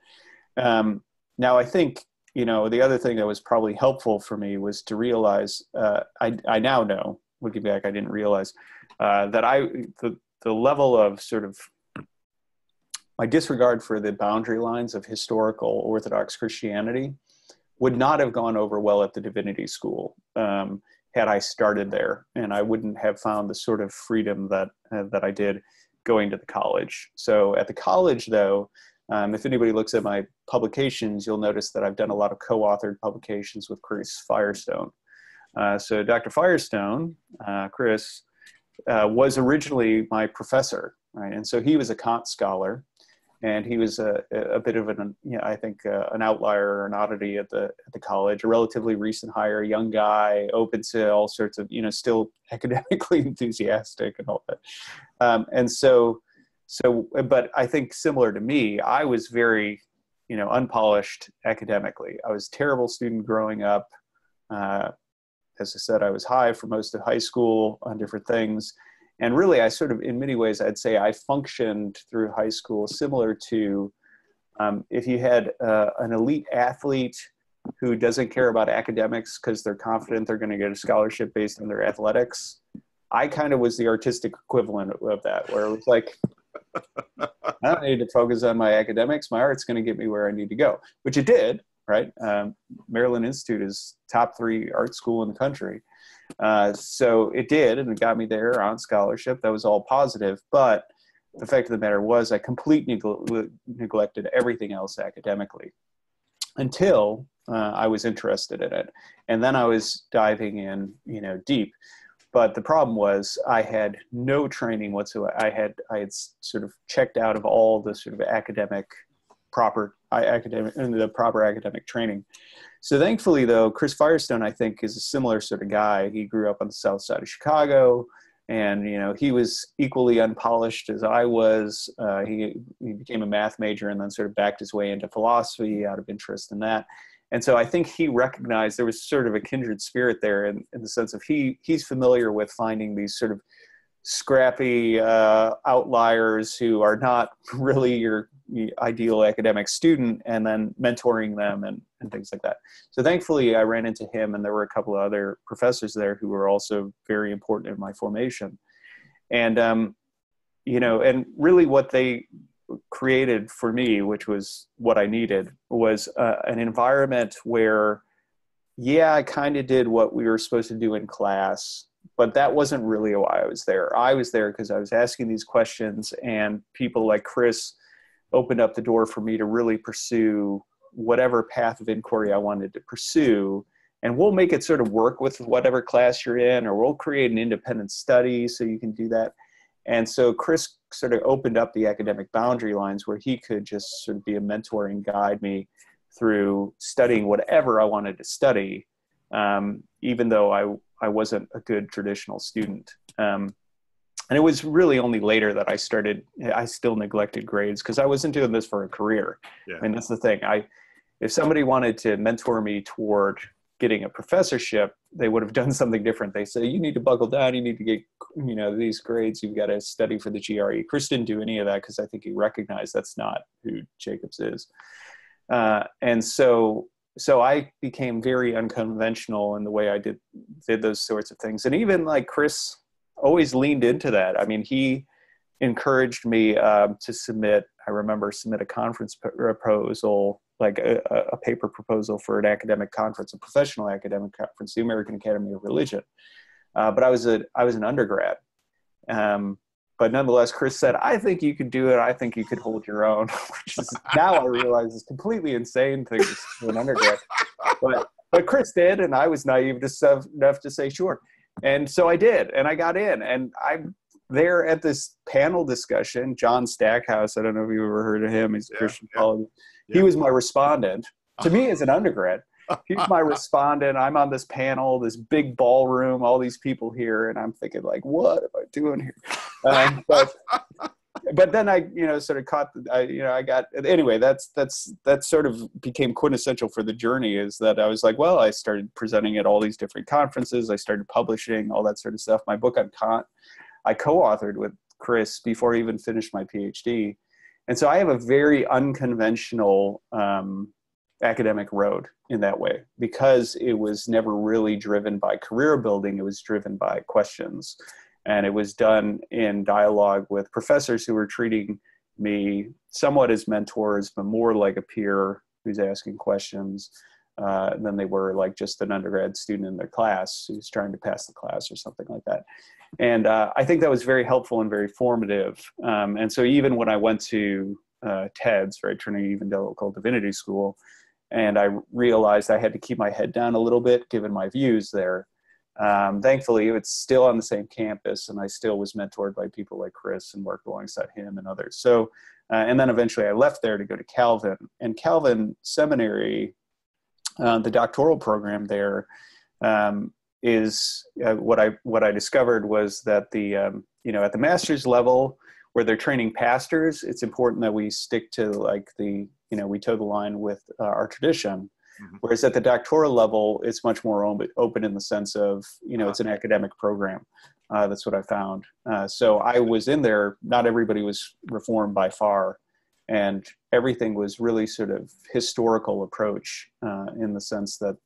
B: Now, I think, the other thing that was probably helpful for me was to realize, I now know, looking back, I didn't realize that the level of sort of my disregard for the boundary lines of historical Orthodox Christianity would not have gone over well at the divinity school had I started there, and I wouldn't have found the sort of freedom that I did going to the college. So at the college, though, if anybody looks at my publications, you'll notice that I've done a lot of co-authored publications with Chris Firestone. So Dr. Firestone, Chris, was originally my professor, right? And so he was a Kant scholar, and he was a bit of an outlier or an oddity at the college, a relatively recent hire, a young guy, open to all sorts of, still academically enthusiastic and all that. But I think similar to me, I was very, unpolished academically. I was a terrible student growing up. As I said, I was high for most of high school on different things. And really, I sort of, in many ways, I'd say I functioned through high school similar to if you had an elite athlete who doesn't care about academics because they're confident they're going to get a scholarship based on their athletics. I kind of was the artistic equivalent of that, where it was like, I don't need to focus on my academics. My art's going to get me where I need to go, which it did, right? Maryland Institute is top 3 art school in the country. So it did, and it got me there on scholarship. That was all positive. But the fact of the matter was I completely neglected everything else academically until I was interested in it. And then I was diving in, deep. But the problem was I had no training whatsoever. I had sort of checked out of all the sort of proper academic training. So thankfully, though, Chris Firestone, I think, is a similar sort of guy. He grew up on the south side of Chicago, and he was equally unpolished as I was. He became a math major and then sort of backed his way into philosophy out of interest in that. And so I think he recognized there was sort of a kindred spirit there in the sense of he's familiar with finding these sort of scrappy outliers who are not really your ideal academic student, and then mentoring them and things like that. So thankfully I ran into him, and there were a couple of other professors there who were also very important in my formation. And, and really what they created for me, which was what I needed, was an environment where, I kind of did what we were supposed to do in class, but that wasn't really why I was there. I was there because I was asking these questions, and people like Chris opened up the door for me to really pursue whatever path of inquiry I wanted to pursue. And we'll make it sort of work with whatever class you're in, or we'll create an independent study so you can do that. And so Chris sort of opened up the academic boundary lines where he could just sort of be a mentor and guide me through studying whatever I wanted to study, even though I wasn't a good traditional student. And it was really only later that I still neglected grades because I wasn't doing this for a career. Yeah. I mean, that's the thing. If somebody wanted to mentor me toward getting a professorship, they would have done something different. They say, you need to buckle down. You need to get, these grades. You've got to study for the GRE. Chris didn't do any of that because I think he recognized that's not who Jacobs is. And so I became very unconventional in the way I did those sorts of things. And even like Chris always leaned into that. I mean, he encouraged me to submit a conference proposal, like a paper proposal for an academic conference, a professional academic conference, the American Academy of Religion. But I was an undergrad. But but nonetheless, Chris said, I think you could do it. I think you could hold your own, which is now I realize is completely insane thing to say to an undergrad. But Chris did, and I was naive enough to say, sure. And so I did, and I got in, and I'm there at this panel discussion. John Stackhouse, I don't know if you ever heard of him. He's a Christian apologist. Yeah. He was my respondent. To me, as an undergrad, he's my respondent. I'm on this panel, this big ballroom, all these people here, and I'm thinking, like, what am I doing here? But then I, sort of caught, anyway, that sort of became quintessential for the journey, is that I was like, well, I started presenting at all these different conferences. I started publishing, all that sort of stuff. My book on Kant, I co-authored with Chris before I even finished my PhD. And so I have a very unconventional academic road in that way, because it was never really driven by career building. It was driven by questions. And it was done in dialogue with professors who were treating me somewhat as mentors, but more like a peer who's asking questions than they were like just an undergrad student in their class who's trying to pass the class or something like that. And I think that was very helpful and very formative. And so even when I went to TEDS, right, Trinity Evangelical Divinity School, and I realized I had to keep my head down a little bit given my views there. Thankfully, it's still on the same campus, and I still was mentored by people like Chris and worked alongside him and others. So, and then eventually I left there to go to Calvin. And Calvin Seminary, the doctoral program there, is what I discovered was that the at the master's level where they're training pastors, it's important that we stick to like we toe the line with our tradition. Mm-hmm. Whereas at the doctoral level, it's much more open in the sense of, it's an academic program. That's what I found. So I was in there, not everybody was Reformed by far. And everything was really sort of historical approach in the sense that,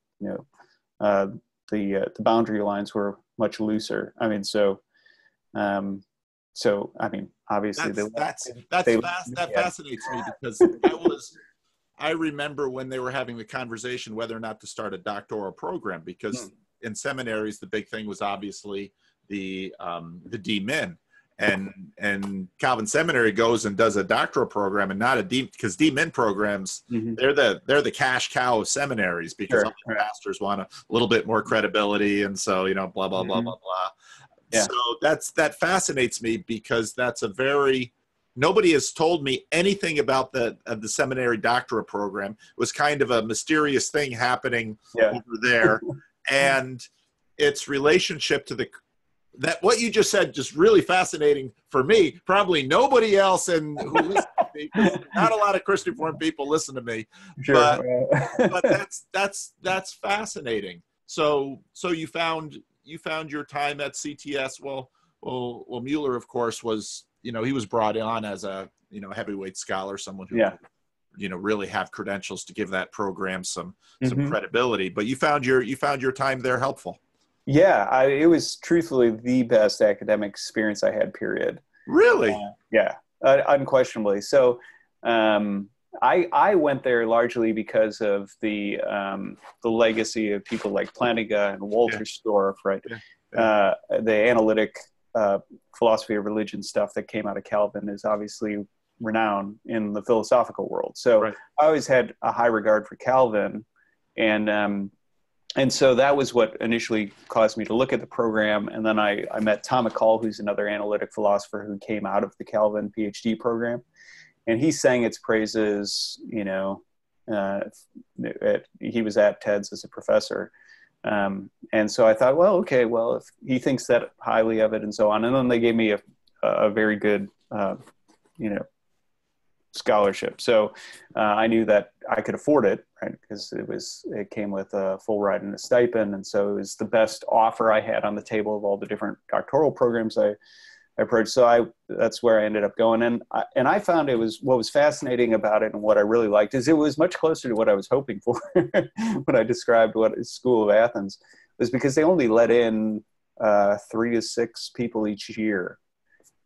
B: the boundary lines were much looser. I mean, obviously
A: that fascinates me, because I remember when they were having the conversation whether or not to start a doctoral program, because in seminaries, the big thing was obviously the D-Min, and Calvin Seminary goes and does a doctoral program and not a D, because D-Min programs, they're the cash cow of seminaries, because all the pastors want a little bit more credibility. And so, blah, blah, blah, blah, blah. Yeah. So that fascinates me, because that's nobody has told me anything about the seminary doctorate program. It was kind of a mysterious thing happening over there. And its relationship to what you just said, just really fascinating for me. Probably nobody else who listens to me, because not a lot of Christian Reformed people listen to me. Sure. But that's fascinating. So you found your time at CTS. Well, Mueller, of course, was, he was brought on as a, heavyweight scholar, someone who, really have credentials to give that program some credibility. But you found your time there helpful.
B: Yeah, it was truthfully the best academic experience I had, period.
A: Really?
B: Unquestionably. So I went there largely because of the legacy of people like Plantinga and Walter Storff, right? The analytic philosophy of religion stuff that came out of Calvin is obviously renowned in the philosophical world. So I always had a high regard for Calvin, and so that was what initially caused me to look at the program. And then I met Tom McCall, who's another analytic philosopher who came out of the Calvin PhD program, and he sang its praises. He was at TEDS as a professor. And so I thought, if he thinks that highly of it and so on. And then they gave me a very good, scholarship. So I knew that I could afford it, right? Because it came with a full ride and a stipend. And so it was the best offer I had on the table of all the different doctoral programs I approached. So that's where I ended up going. And I found what was fascinating about it, and what I really liked, is it was much closer to what I was hoping for when I described what is School of Athens, was because they only let in 3 to 6 people each year.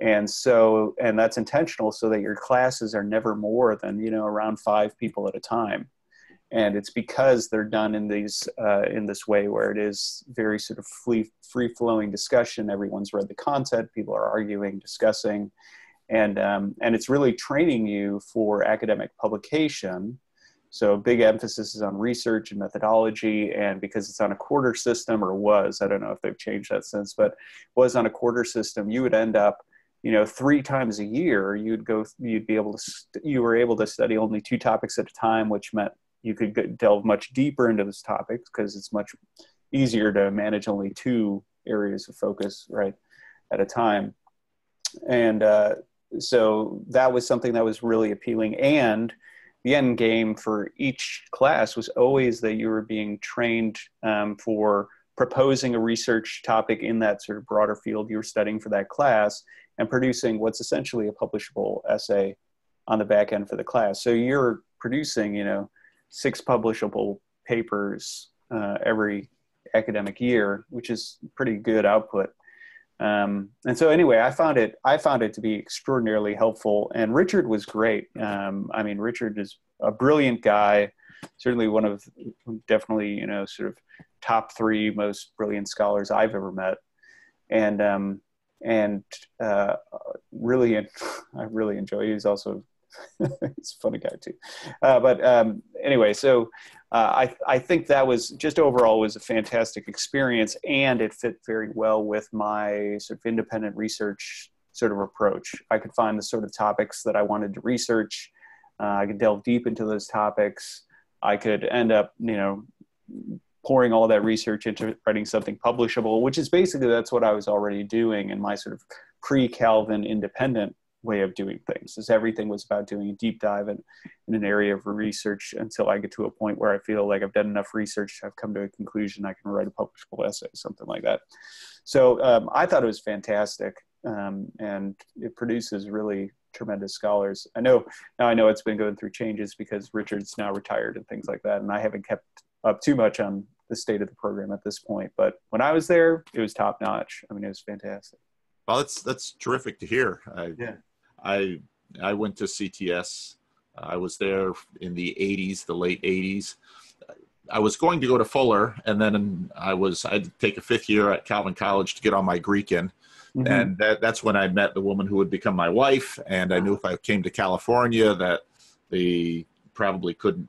B: And that's intentional, so that your classes are never more than, around 5 people at a time. And it's because they're done in these in this way where it is very sort of free-flowing discussion. Everyone's read the content, people are arguing, discussing, and it's really training you for academic publication. So big emphasis is on research and methodology, and because it's on a quarter system, or was, I don't know if they've changed that since, but was on a quarter system, you would end up, 3 times a year, you were able to study only 2 topics at a time, which meant you could delve much deeper into those topics because it's much easier to manage only 2 areas of focus, right, at a time. And so that was something that was really appealing. And the end game for each class was always that you were being trained for proposing a research topic in that sort of broader field you were studying for that class and producing what's essentially a publishable essay on the back end for the class. So you're producing, 6 publishable papers every academic year, which is pretty good output. And so anyway, I found it to be extraordinarily helpful, and Richard was great. Richard is a brilliant guy, certainly one of definitely, sort of top 3 most brilliant scholars I've ever met. And really, I really enjoy, he's also, he's a funny guy too. Anyway, so I think that was just overall was a fantastic experience, and it fit very well with my sort of independent research sort of approach. I could find the sort of topics that I wanted to research. I could delve deep into those topics. I could end up, pouring all that research into writing something publishable, which is basically, that's what I was already doing in my sort of pre-Calvin independent way of doing things. Is everything was about doing a deep dive in an area of research until I get to a point where I feel like I've done enough research, I've come to a conclusion, I can write a publishable essay, something like that. So I thought it was fantastic, and it produces really tremendous scholars. I know it's been going through changes because Richard's now retired and things like that, and I haven't kept up too much on the state of the program at this point. But when I was there, it was top notch. I mean, it was fantastic.
A: Well, that's terrific to hear.
B: Yeah.
A: I went to CTS. I was there in the 80s, the late 80s. I was going to go to Fuller, and then I'd take a 5th year at Calvin College to get all my Greek in. Mm-hmm. And that's when I met the woman who would become my wife. And I knew if I came to California that they probably couldn't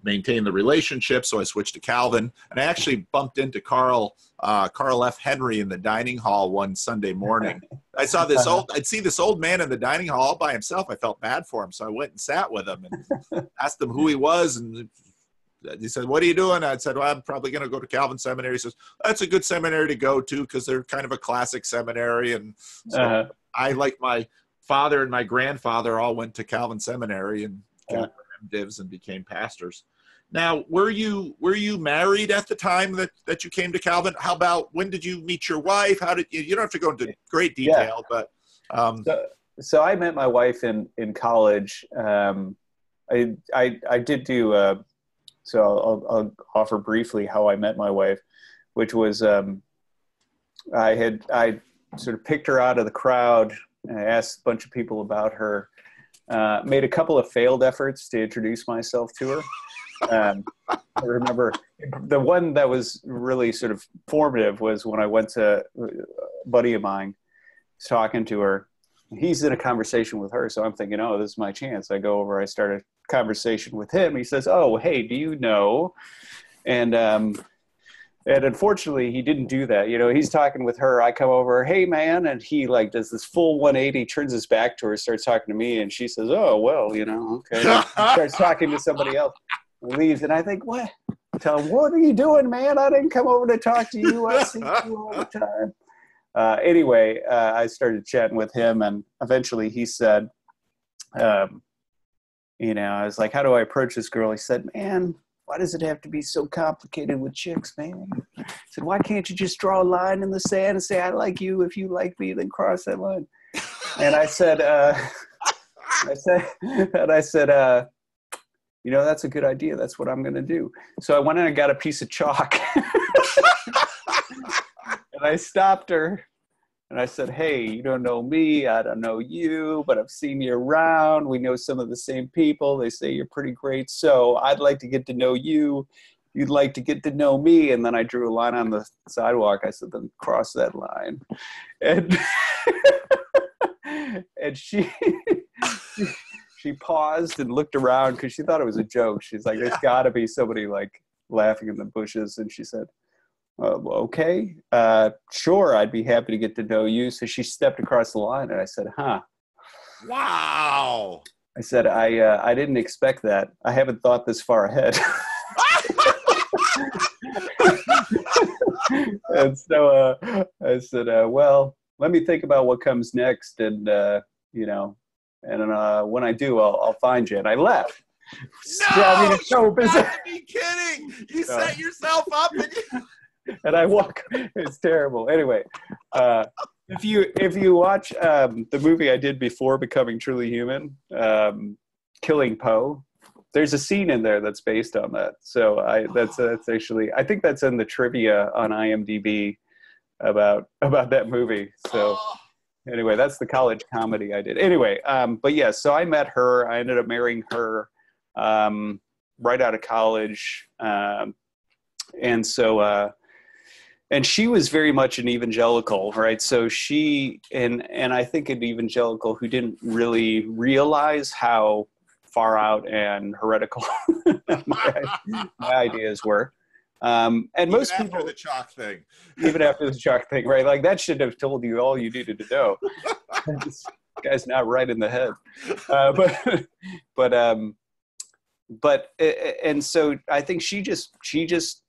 A: maintain the relationship. So I switched to Calvin, and I actually bumped into Carl F. Henry in the dining hall one Sunday morning. I'd see this old man in the dining hall all by himself. I felt bad for him. So I went and sat with him and asked him who he was. And he said, "What are you doing?" I said, "Well, I'm probably going to go to Calvin Seminary." He says, "That's a good seminary to go to because they're kind of a classic seminary." And so I, like my father and my grandfather, all went to Calvin Seminary and got MDivs and became pastors. Now, were you married at the time that you came to Calvin? How about, when did you meet your wife? How did you don't have to go into great detail, but
B: so I met my wife in college. I did do so I'll offer briefly how I met my wife, which was I sort of picked her out of the crowd. I asked a bunch of people about her, made a couple of failed efforts to introduce myself to her. I remember the one that was really sort of formative was when I went to a buddy of mine talking to her. He's in a conversation with her, so I'm thinking, oh, this is my chance. I go over, I start a conversation with him. He says, "Oh, hey, do you know?" And unfortunately, he didn't do that. He's talking with her. I come over, "Hey, man," and he does this full 180, turns his back to her, starts talking to me, and she says, "Oh, well, okay." Starts talking to somebody else. Leaves, and I think, what? Tell him, "What are you doing, man? I didn't come over to talk to you. I see you all the time." Anyway, I started chatting with him, and eventually he said, I was like, "How do I approach this girl?" He said, "Man, why does it have to be so complicated with chicks, man?" I said, "Why can't you just draw a line in the sand and say, 'I like you. If you like me, then cross that line'?" And I said, "That's a good idea. That's what I'm going to do." So I went in and got a piece of chalk and I stopped her And I said, hey, you don't know me, I don't know you, but I've seen you around. We know some of the same people. They say you're pretty great. So I'd like to get to know you. You'd like to get to know me. And then I drew a line on the sidewalk. I said, then cross that line. And, and she paused and looked around because she thought it was a joke. She's like, there's got to be somebody like laughing in the bushes. And she said, okay, sure, I'd be happy to get to know you. So she stepped across the line, and I said, huh.
A: Wow.
B: I said, I didn't expect that. I haven't thought this far ahead. And so I said, well, let me think about what comes next. And, you know, and when I do, I'll find you. And I left.
A: No,
B: I mean, it's so bizarre.
A: You gotta be kidding. You set yourself up
B: and I walk. It's terrible. Anyway, if you watch the movie I did before Becoming Truly Human, Killing Poe, there's a scene in there that's based on that. So that's actually, I think that's in the trivia on IMDb about that movie. So anyway, that's the college comedy I did. Anyway, but yeah, so I met her. I ended up marrying her right out of college, and so. And she was very much an evangelical, right? So she, and I think an evangelical who didn't really realize how far out and heretical my ideas were. And even most people,
A: after the chalk thing,
B: even after the chalk thing, right? Like that should have told you all you needed to know. This guy's not right in the head. And so I think she just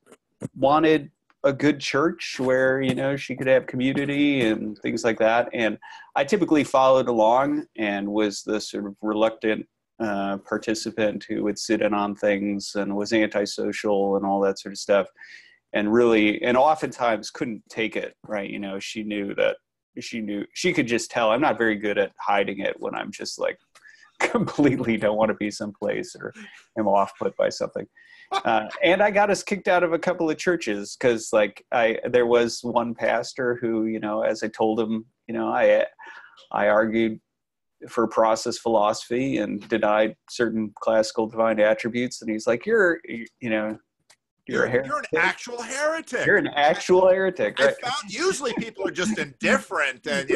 B: wanted a good church where, you know, she could have community and things like that. And I typically followed along and was the sort of reluctant participant who would sit in on things and was antisocial and all that sort of stuff. And really, and oftentimes couldn't take it, right? You know, she could just tell I'm not very good at hiding it when I'm just like completely don't want to be someplace or am off put by something. And I got us kicked out of a couple of churches because there was one pastor who, you know, as I told him, you know, I argued for process philosophy and denied certain classical divine attributes. And he's like, you're an
A: actual heretic.
B: You're an actual heretic. Right?
A: I found usually people are just indifferent, and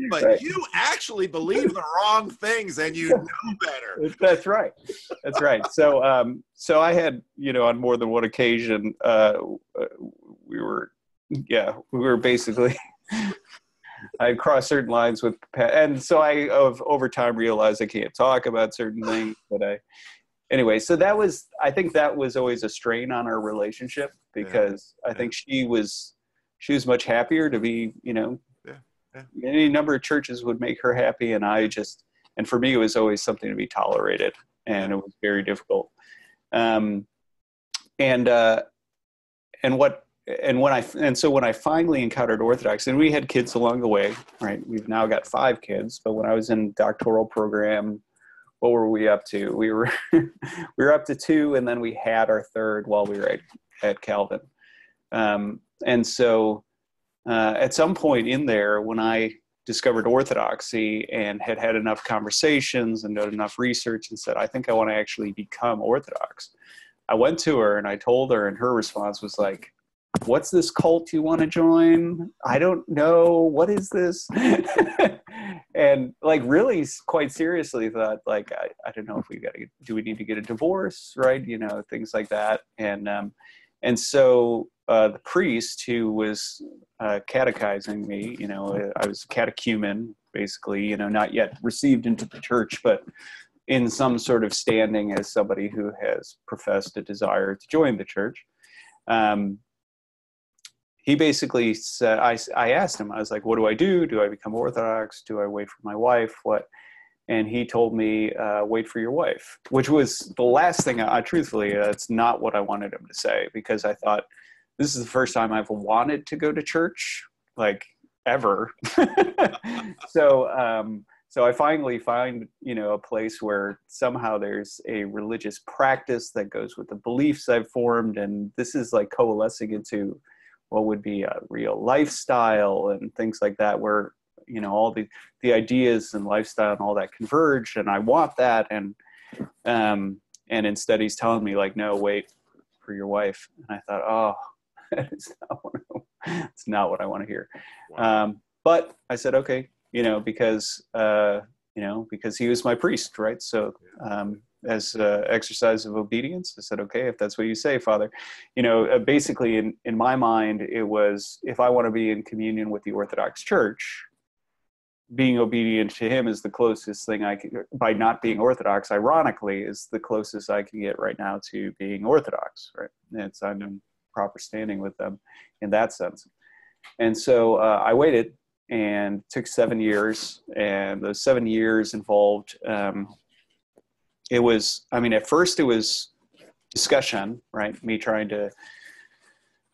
A: but
B: right.
A: You actually believe the wrong things, and you know better.
B: That's right. That's right. So, so I had, you know, on more than one occasion, we were basically. I crossed certain lines with, and so I over time realized I can't talk about certain things, but anyway, so I think that was always a strain on our relationship because I think she was much happier to be, you know, any number of churches would make her happy. And and for me, it was always something to be tolerated, and it was very difficult. So when I finally encountered Orthodoxy, and we had kids along the way, right? We've now got 5 kids, but when I was in doctoral program, what were we up to? We were up to 2, and then we had our 3rd while we were at Calvin. And so at some point in there, when I discovered Orthodoxy and had enough conversations and done enough research and said, I think I want to actually become Orthodox, I went to her and I told her, and her response was like, what's this cult you want to join? I don't know. What is this? And like really quite seriously thought like, I don't know if do we need to get a divorce? Right. You know, things like that. And so the priest who was catechizing me, you know, I was a catechumen, basically, you know, not yet received into the church, but in some sort of standing as somebody who has professed a desire to join the church. He basically said, I asked him, I was like, what do I do? Do I become Orthodox? Do I wait for my wife? What? And he told me, wait for your wife, which was the last thing truthfully, that's not what I wanted him to say, because I thought this is the first time I've wanted to go to church, like ever. So I finally find, you know, a place where somehow there's a religious practice that goes with the beliefs I've formed. And this is like coalescing into what would be a real lifestyle and things like that, where, you know, all the ideas and lifestyle and all that converge, and I want that. And instead he's telling me like, no, wait for your wife. And I thought, oh, it's not what I want to hear.
A: Wow.
B: But I said, okay, you know, because he was my priest, right? So, as exercise of obedience, I said, okay, if that's what you say, Father. You know, basically in my mind, it was, if I want to be in communion with the Orthodox Church, being obedient to him is the closest thing I can, by not being Orthodox, ironically, is the closest I can get right now to being Orthodox, right? I'm in proper standing with them in that sense. And so I waited, and it took 7 years, and those 7 years involved, it was, I mean, at first it was discussion, right? Me trying to,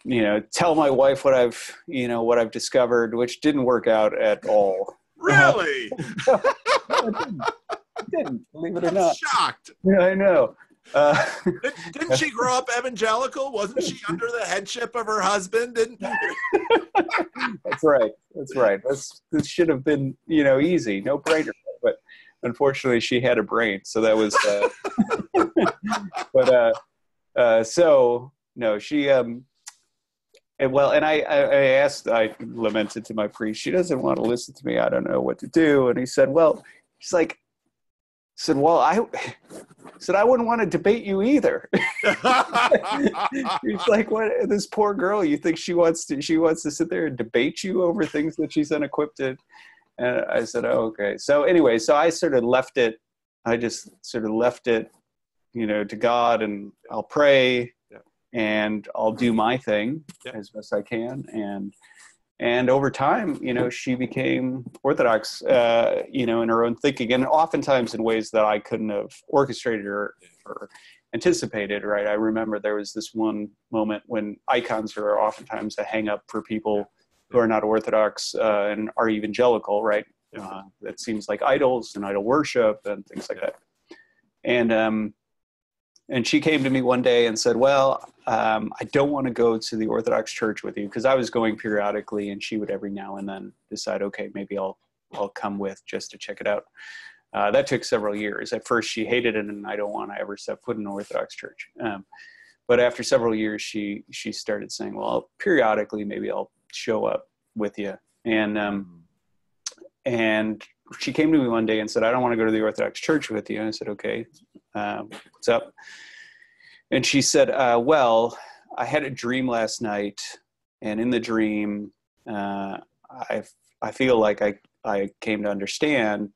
B: you know, tell my wife what I've discovered, which didn't work out at all.
A: Really?
B: It didn't, believe it or not.
A: Shocked.
B: Yeah, I know.
A: Didn't she grow up evangelical? Wasn't she under the headship of her husband?
B: That's right. This should have been, you know, easy, no brainer. But unfortunately, she had a brain, so that was. So no, she. And I lamented to my priest, she doesn't want to listen to me. I don't know what to do. And he said, well, I wouldn't want to debate you either. He's like, what, this poor girl, you think she wants to sit there and debate you over things that she's unequipped to? And I said, oh, okay. So anyway, so I sort of left it. I just sort of left it, you know, to God, and I'll pray. And I'll do my thing as best I can. And over time, you know, she became Orthodox, you know, in her own thinking, and oftentimes in ways that I couldn't have orchestrated or anticipated, right? I remember there was this one moment when icons are oftentimes a hang up for people who are not Orthodox and are evangelical, right? That seems like idols and idol worship and things like that. And she came to me one day and said, well, I don't want to go to the Orthodox Church with you, because I was going periodically, and she would every now and then decide, okay, maybe I'll come with just to check it out. That took several years. At first she hated it, and I don't want to ever set foot in an Orthodox church. But after several years, she started saying, well, periodically, maybe I'll show up with you. And she came to me one day and said, I don't want to go to the Orthodox Church with you. And I said, okay, what's up? And she said, well, I had a dream last night, and in the dream, I feel like I came to understand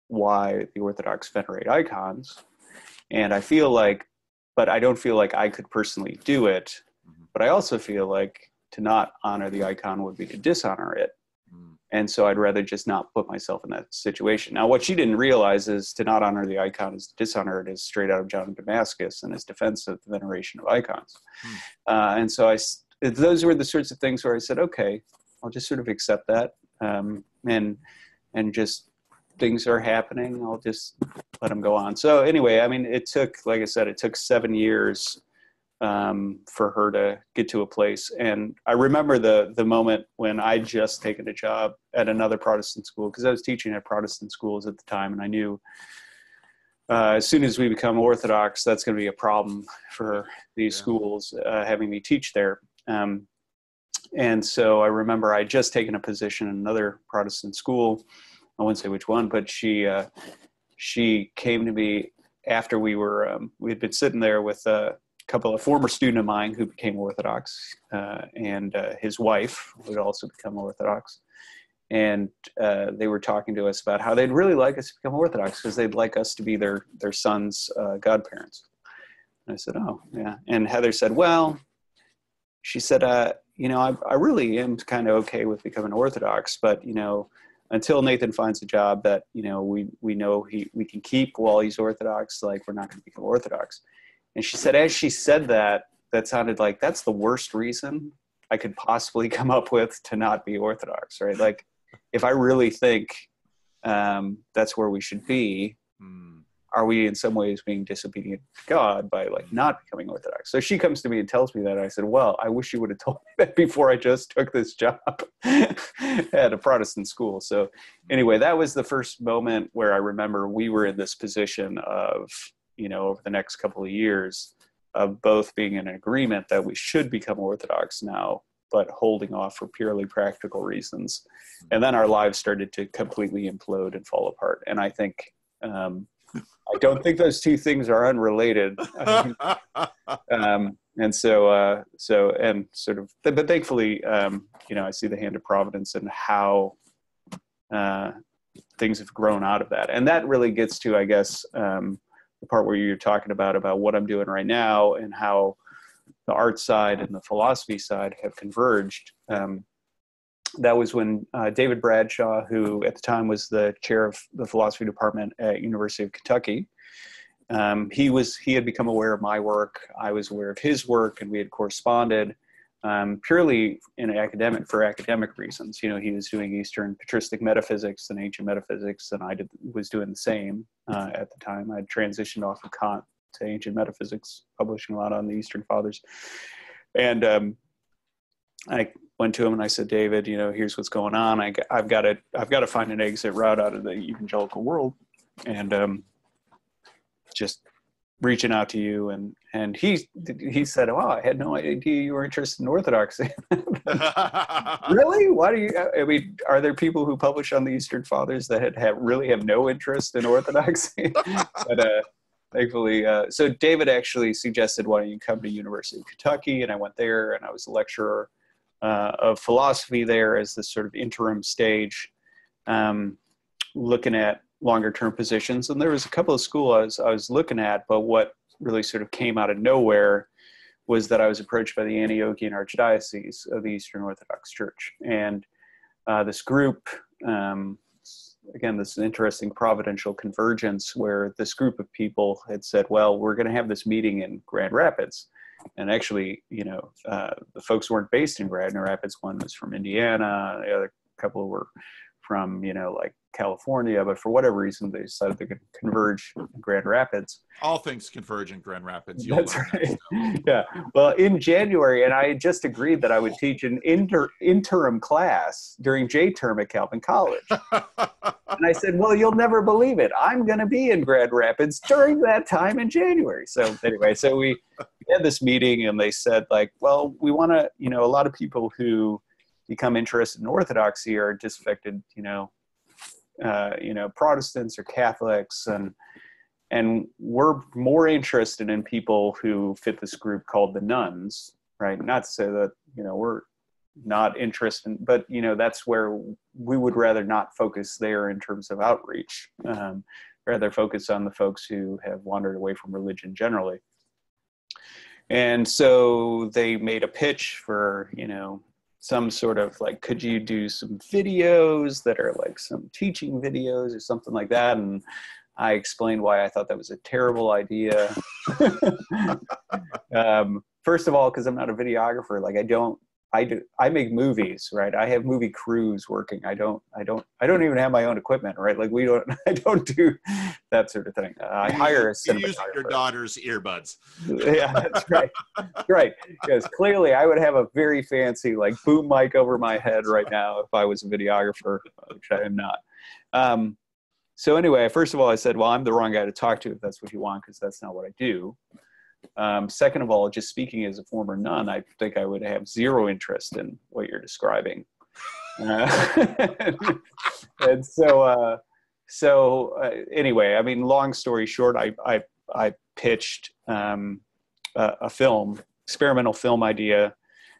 B: why the Orthodox venerate icons. And I feel like, but I don't feel like I could personally do it. But I also feel like to not honor the icon would be to dishonor it. And so I'd rather just not put myself in that situation. Now, what she didn't realize is to not honor the icon is to dishonor it, is straight out of John of Damascus and his defense of the veneration of icons. And so those were the sorts of things where I said, okay, I'll just sort of accept that. And just things are happening. I'll just let them go on. So anyway, I mean, it took, like I said, it took 7 years for her to get to a place. And I remember the moment when I'd just taken a job at another Protestant school, because I was teaching at Protestant schools at the time, and I knew as soon as we become Orthodox, that's going to be a problem for these schools having me teach there. And so I remember I'd just taken a position in another Protestant school. I wouldn't say which one, but she came to me after we had been sitting there with a couple of former student of mine who became Orthodox, and his wife would also become Orthodox. And they were talking to us about how they'd really like us to become Orthodox because they'd like us to be their son's godparents. And I said, oh, yeah. And Heather said, well, she said, you know, I really am kind of okay with becoming Orthodox, but, you know, until Nathan finds a job that, you know, we know we can keep while he's Orthodox, like, we're not going to become Orthodox. And she said, as she said that sounded like that's the worst reason I could possibly come up with to not be Orthodox, right? Like, if I really think that's where we should be, are we in some ways being disobedient to God by like not becoming Orthodox? So she comes to me and tells me that. I said, well, I wish you would have told me that before I just took this job at a Protestant school. So anyway, that was the first moment where I remember we were in this position of, you know, over the next couple of years of both being in agreement that we should become Orthodox now, but holding off for purely practical reasons. And then our lives started to completely implode and fall apart. And I think, I don't think those two things are unrelated. And so sort of, but thankfully, you know, I see the hand of providence and how things have grown out of that. And that really gets to, I guess, the part where you're talking about what I'm doing right now and how the art side and the philosophy side have converged. That was when David Bradshaw, who at the time was the chair of the philosophy department at University of Kentucky, he had become aware of my work. I was aware of his work, and we had corresponded purely for academic reasons. You know, he was doing Eastern patristic metaphysics and ancient metaphysics, and I was doing the same at the time. I had transitioned off of Kant to ancient metaphysics, publishing a lot on the Eastern Fathers. And I went to him and I said, David, you know, here's what's going on. I've got to find an exit route out of the evangelical world, and just reaching out to you. And he said, oh, I had no idea you were interested in Orthodoxy. Really? Why do you? I mean, are there people who publish on the Eastern Fathers that really have no interest in Orthodoxy? But thankfully, so David actually suggested, why don't you come to University of Kentucky? And I went there, and I was a lecturer of philosophy there as this sort of interim stage, looking at longer term positions. And there was a couple of schools I was looking at, but what really sort of came out of nowhere was that I was approached by the Antiochian Archdiocese of the Eastern Orthodox Church. And this group, again, this interesting providential convergence where this group of people had said, well, we're going to have this meeting in Grand Rapids. And actually, you know, the folks weren't based in Grand Rapids. One was from Indiana. The other couple were from, you know, like California. But for whatever reason, they decided they could converge in Grand Rapids.
A: All things converge in Grand Rapids.
B: That's right. Yeah. Well, in January, and I had just agreed that I would teach an interim class during J-term at Calvin College. And I said, well, you'll never believe it. I'm going to be in Grand Rapids during that time in January. So anyway, so we had this meeting, and they said, like, well, we want to, you know, a lot of people who become interested in Orthodoxy are disaffected, you know, Protestants or Catholics, and we're more interested in people who fit this group called the nuns, right? Not to say that, you know, we're not interested, but, you know, that's where we would rather not focus there in terms of outreach, rather focus on the folks who have wandered away from religion generally. And so they made a pitch for, you know, some sort of like, could you do some videos that are like some teaching videos or something like that? And I explained why I thought that was a terrible idea. First of all, because I'm not a videographer. Like I make movies, right? I have movie crews working. I don't even have my own equipment, right? Like I don't do that sort of thing. I hire a cinematographer.
A: You're using your daughter's earbuds.
B: Yeah, that's right. Right. Because clearly I would have a very fancy like boom mic over my head right now if I was a videographer, which I am not. So anyway, first of all, I said, well, I'm the wrong guy to talk to if that's what you want, because that's not what I do. Second of all, just speaking as a former nun, I think I would have zero interest in what you're describing. And so anyway, I mean, long story short, I pitched a experimental film idea,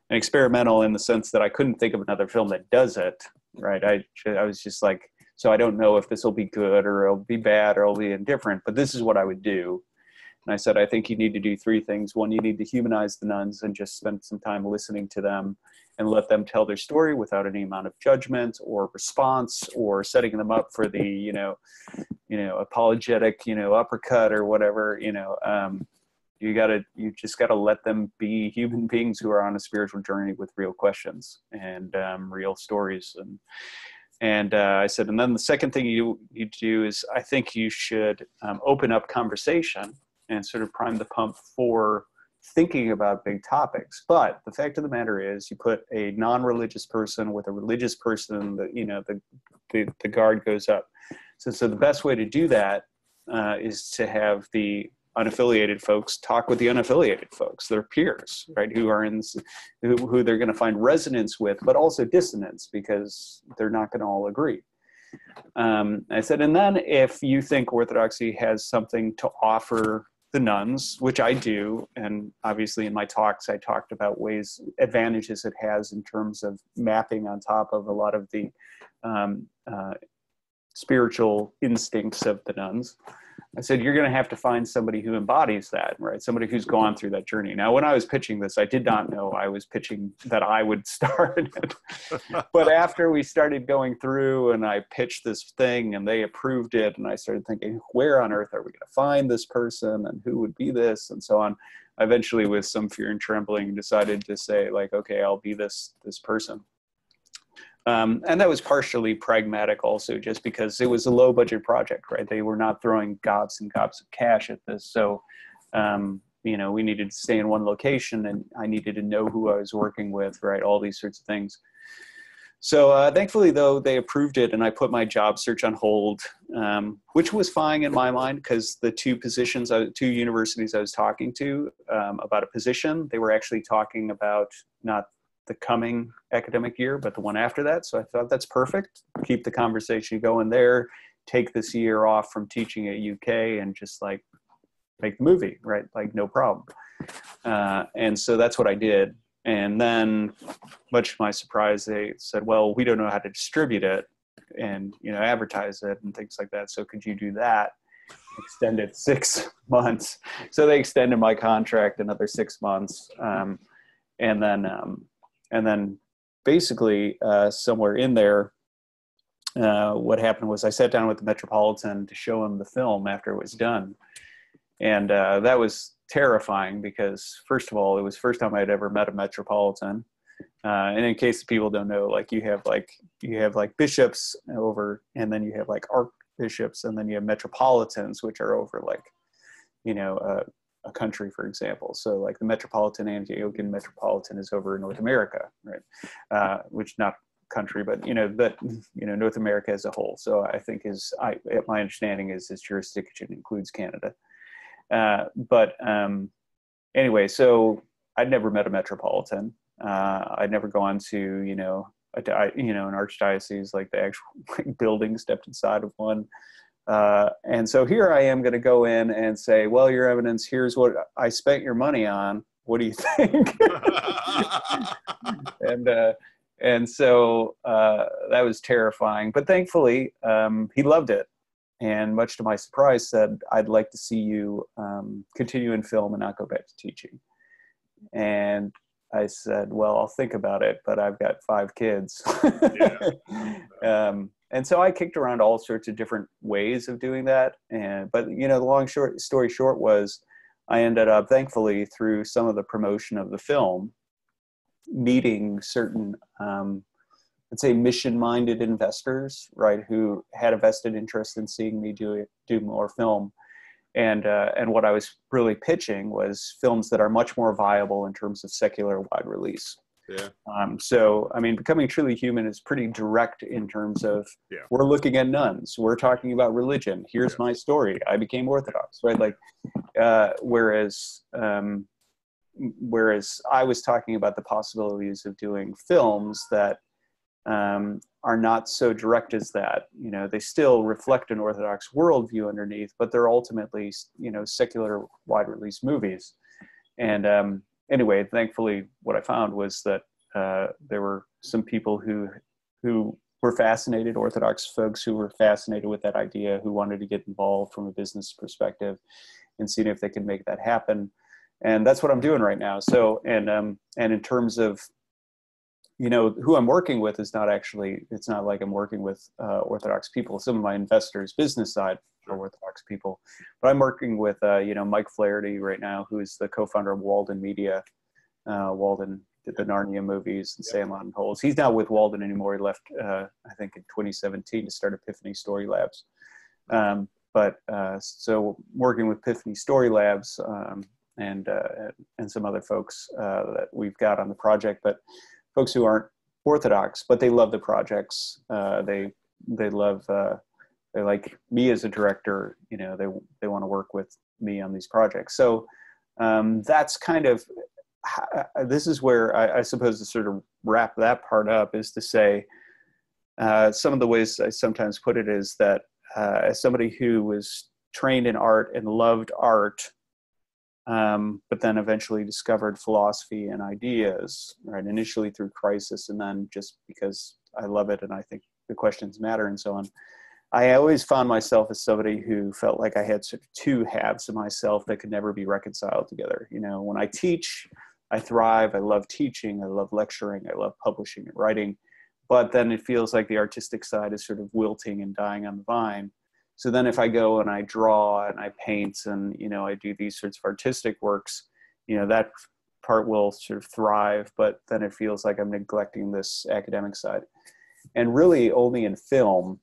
B: and experimental in the sense that I couldn't think of another film that does it, right? I was just like, so I don't know if this will be good or it'll be bad or it'll be indifferent, but this is what I would do. And I said, I think you need to do three things. One, you need to humanize the nuns and just spend some time listening to them and let them tell their story without any amount of judgment or response or setting them up for the, you know, apologetic, uppercut or whatever, you just gotta let them be human beings who are on a spiritual journey with real questions and real stories. And I said, and then the second thing you do is I think you should open up conversation and sort of prime the pump for thinking about big topics. But the fact of the matter is you put a non-religious person with a religious person, the guard goes up. So the best way to do that is to have the unaffiliated folks talk with the unaffiliated folks, their peers, right? Who are who they're going to find resonance with, but also dissonance, because they're not going to all agree. I said, and then if you think Orthodoxy has something to offer the nuns, which I do, and obviously in my talks I talked about advantages it has in terms of mapping on top of a lot of the spiritual instincts of the nuns. I said, you're going to have to find somebody who embodies that, right? Somebody who's gone through that journey. Now, when I was pitching this, I did not know I was pitching that I would start it. But after we started going through and I pitched this thing and they approved it, and I started thinking, where on earth are we going to find this person and who would be this and so on. I eventually, with some fear and trembling, decided to say, like, okay, I'll be this person. And that was partially pragmatic also, just because it was a low budget project, right? They were not throwing gobs and gobs of cash at this. So, we needed to stay in one location and I needed to know who I was working with, right? All these sorts of things. So thankfully, though, they approved it and I put my job search on hold, which was fine in my mind, because the two universities I was talking to about a position, they were actually talking about not the coming academic year, but the one after that. So I thought that's perfect. Keep the conversation going there, take this year off from teaching at UK and just like make the movie, right? Like no problem. And so that's what I did. And then much to my surprise, they said, well, we don't know how to distribute it and, advertise it and things like that. So could you do that? Extended 6 months. So they extended my contract another 6 months. And then basically somewhere in there, what happened was I sat down with the Metropolitan to show him the film after it was done. And that was terrifying because, first of all, it was the first time I'd ever met a Metropolitan. And in case people don't know, like you have bishops over, and then you have like archbishops, and then you have metropolitans, which are over like, a country, for example. So like the Metropolitan Antiochian Metropolitan is over North America, right? Which not country, but North America as a whole. So I think my understanding is his jurisdiction includes Canada. Anyway, so I'd never met a Metropolitan. I'd never gone to an archdiocese, like the actual building, stepped inside of one. And so here I am going to go in and say, well, Your Eminence, here's what I spent your money on. What do you think? And so that was terrifying. But thankfully, he loved it. And much to my surprise, said, I'd like to see you continue in film and not go back to teaching. And I said, well, I'll think about it, but I've got 5 kids. And so I kicked around all sorts of different ways of doing that. But the story short was I ended up, thankfully, through some of the promotion of the film, meeting certain, let's say, mission-minded investors, right, who had a vested interest in seeing me do more film. And what I was really pitching was films that are much more viable in terms of secular wide release.
A: Yeah.
B: So, I mean, Becoming Truly Human is pretty direct in terms of we're looking at nuns. We're talking about religion. Here's my story. I became Orthodox, right? Like, whereas I was talking about the possibilities of doing films that are not so direct as that. They still reflect an Orthodox worldview underneath, but they're ultimately, secular wide release movies. And anyway, thankfully, what I found was that there were some people who were fascinated, Orthodox folks who were fascinated with that idea, who wanted to get involved from a business perspective and seeing if they could make that happen. And that's what I'm doing right now. So, and in terms of, who I'm working with is it's not like I'm working with Orthodox people. Some of my investors, business side, are Orthodox people. But I'm working with, Mike Flaherty right now, who is the co-founder of Walden Media. Walden did the Narnia movies and Sandlot and Holes. He's not with Walden anymore. He left, I think, in 2017 to start Epiphany Story Labs. So working with Epiphany Story Labs and some other folks that we've got on the project, but folks who aren't Orthodox, but they love the projects. They love, they like me as a director. You know, they want to work with me on these projects. So that's kind of, this is where I suppose to sort of wrap that part up is to say, some of the ways I sometimes put it is that as somebody who was trained in art and loved art, but then eventually discovered philosophy and ideas, right? Initially through crisis, and then just because I love it and I think the questions matter and so on. I always found myself as somebody who felt like I had sort of two halves of myself that could never be reconciled together. You know, when I teach, I thrive. I love teaching. I love lecturing. I love publishing and writing. But then it feels like the artistic side is sort of wilting and dying on the vine. So then if I go and I draw and I paint and, you know, I do these sorts of artistic works, you know, that part will sort of thrive, but then it feels like I'm neglecting this academic side. And really only in film,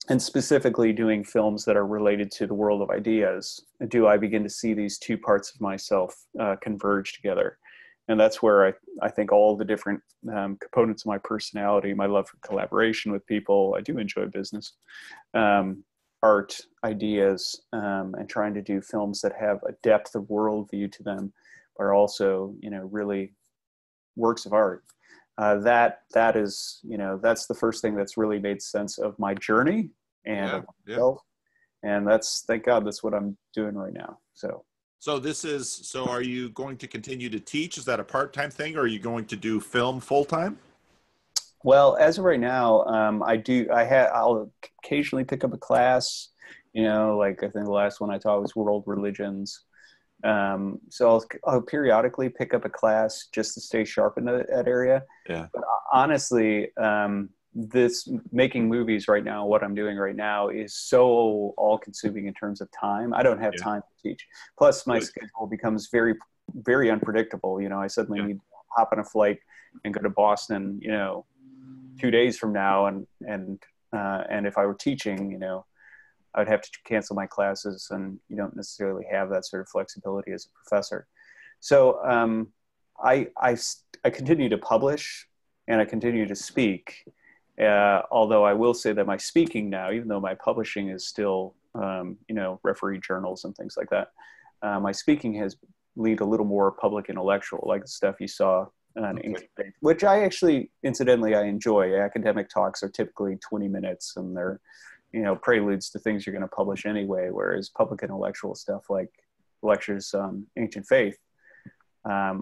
B: and specifically doing films that are related to the world of ideas, do I begin to see these two parts of myself converge together. And that's where I think all the different components of my personality, my love for collaboration with people, I do enjoy business, art, ideas, and trying to do films that have a depth of worldview to them, but are also, you know, really works of art. That is, you know, that's the first thing that's really made sense of my journey and of myself. And that's, thank God, that's what I'm doing right now. So
A: are you going to continue to teach? Is that a part-time thing, or are you going to do film full-time?
B: Well, as of right now, I'll occasionally pick up a class, you know, like I think the last one I taught was world religions. So I'll periodically pick up a class just to stay sharp in that area. Yeah. But honestly, this making movies right now, what I'm doing right now is so all consuming in terms of time. I don't have time to teach. Plus my schedule becomes very, very unpredictable. You know, I suddenly need to hop on a flight and go to Boston, you know, 2 days from now. And if I were teaching, you know, I would have to cancel my classes, and you don't necessarily have that sort of flexibility as a professor. So I continue to publish and I continue to speak. Although I will say that my speaking now, even though my publishing is still, you know, referee journals and things like that, my speaking has leaned a little more public intellectual, like the stuff you saw on Ancient Faith, which I actually, incidentally, I enjoy. Academic talks are typically 20 minutes, and they're, you know, preludes to things you're going to publish anyway, whereas public intellectual stuff like lectures on Ancient Faith, I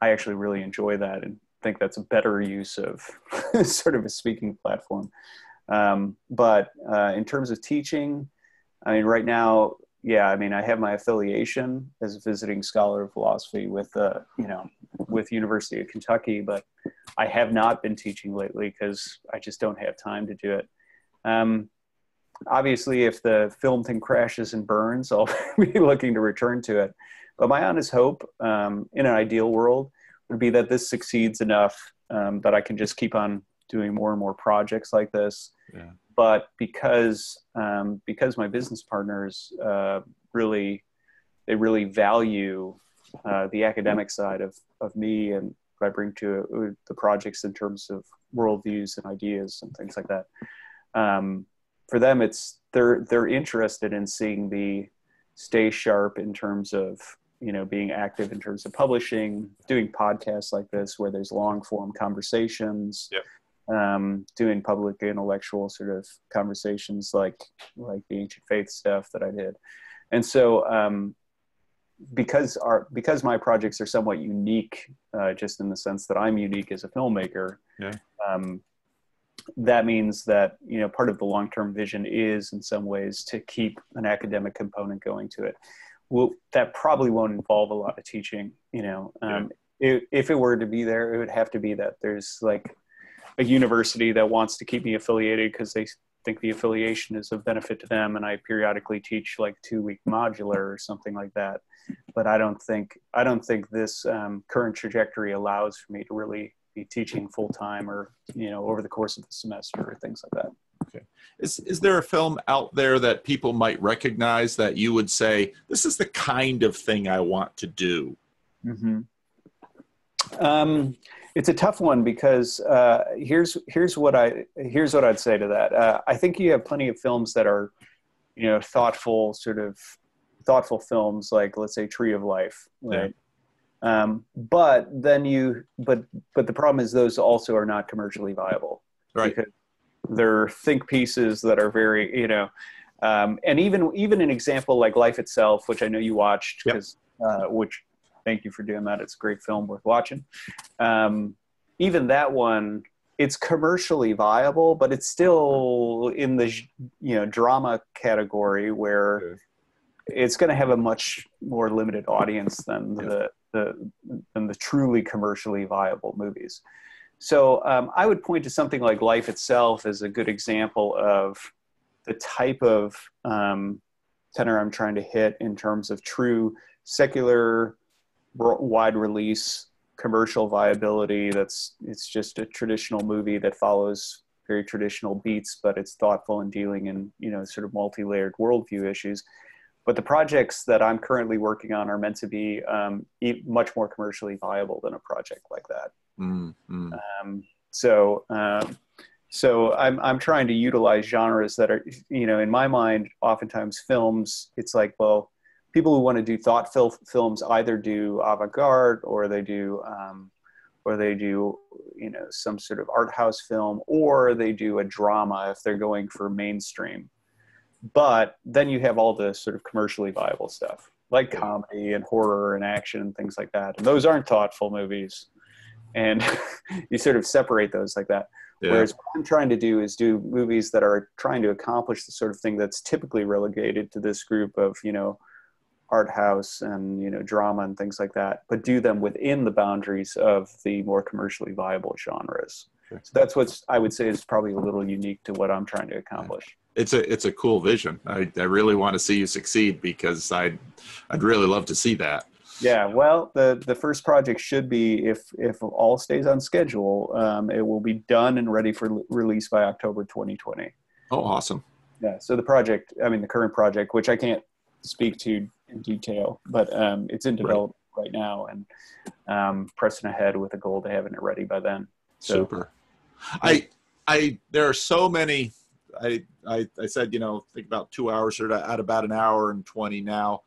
B: actually really enjoy that and think that's a better use of sort of a speaking platform. But in terms of teaching, I mean, right now, I mean, I have my affiliation as a visiting scholar of philosophy with, you know, with University of Kentucky, but I have not been teaching lately because I just don't have time to do it. Obviously, if the film thing crashes and burns, I'll be looking to return to it. But my honest hope, in an ideal world, would be that this succeeds enough that I can just keep on doing more and more projects like this. Yeah. But because my business partners really value the academic side of me and what I bring to the projects in terms of worldviews and ideas and things like that. For them, they're interested in seeing me stay sharp in terms of, you know, being active in terms of publishing, doing podcasts like this where there's long form conversations, doing public intellectual sort of conversations like the Ancient Faith stuff that I did. And so because my projects are somewhat unique, just in the sense that I'm unique as a filmmaker, that means that, you know, part of the long-term vision is in some ways to keep an academic component going to it. Well, that probably won't involve a lot of teaching, you know. If it were to be there, it would have to be that there's like a university that wants to keep me affiliated because they think the affiliation is of benefit to them, and I periodically teach like 2-week modular or something like that. but I don't think this current trajectory allows for me to really be teaching full time or, you know, over the course of the semester or things like that.
A: Okay. Is there a film out there that people might recognize that you would say, this is the kind of thing I want to do?
B: Mm-hmm. It's a tough one because here's what I'd say to that. I think you have plenty of films that are, you know, thoughtful films, like, let's say, Tree of Life, right? Yeah. But the problem is those also are not commercially viable,
A: right?
B: Because they're think pieces that are very, you know, and even an example like Life Itself, which I know you watched, because which, thank you for doing that. It's a great film worth watching. Even that one, it's commercially viable, but it's still in the, you know, drama category where it's going to have a much more limited audience than the truly commercially viable movies. So I would point to something like Life Itself as a good example of the type of tenor I'm trying to hit in terms of true secular, wide release, commercial viability. It's just a traditional movie that follows very traditional beats, but it's thoughtful and dealing in, you know, sort of multi-layered worldview issues. But the projects that I'm currently working on are meant to be much more commercially viable than a project like that. Mm-hmm. So I'm trying to utilize genres that are, you know, in my mind, oftentimes films, it's like, well, people who want to do thoughtful films either do avant-garde or they do, you know, some sort of art house film, or they do a drama if they're going for mainstream. But then you have all the sort of commercially viable stuff, like comedy and horror and action and things like that. And those aren't thoughtful movies. And you sort of separate those like that. Yeah. Whereas what I'm trying to do is do movies that are trying to accomplish the sort of thing that's typically relegated to this group of, you know, art house and, you know, drama and things like that, but do them within the boundaries of the more commercially viable genres. Sure. So that's what I would say is probably a little unique to what I'm trying to accomplish.
A: It's a cool vision. I really want to see you succeed, because I'd really love to see that.
B: Yeah, well, the first project should be, if all stays on schedule, it will be done and ready for release by October 2020.
A: Oh, awesome.
B: Yeah, so the current project, which I can't speak to in detail, but it's in development right now, and pressing ahead with a goal to having it ready by then. So,
A: super. There are so many. I said, you know, think about 2 hours, or at about an hour and 20 now.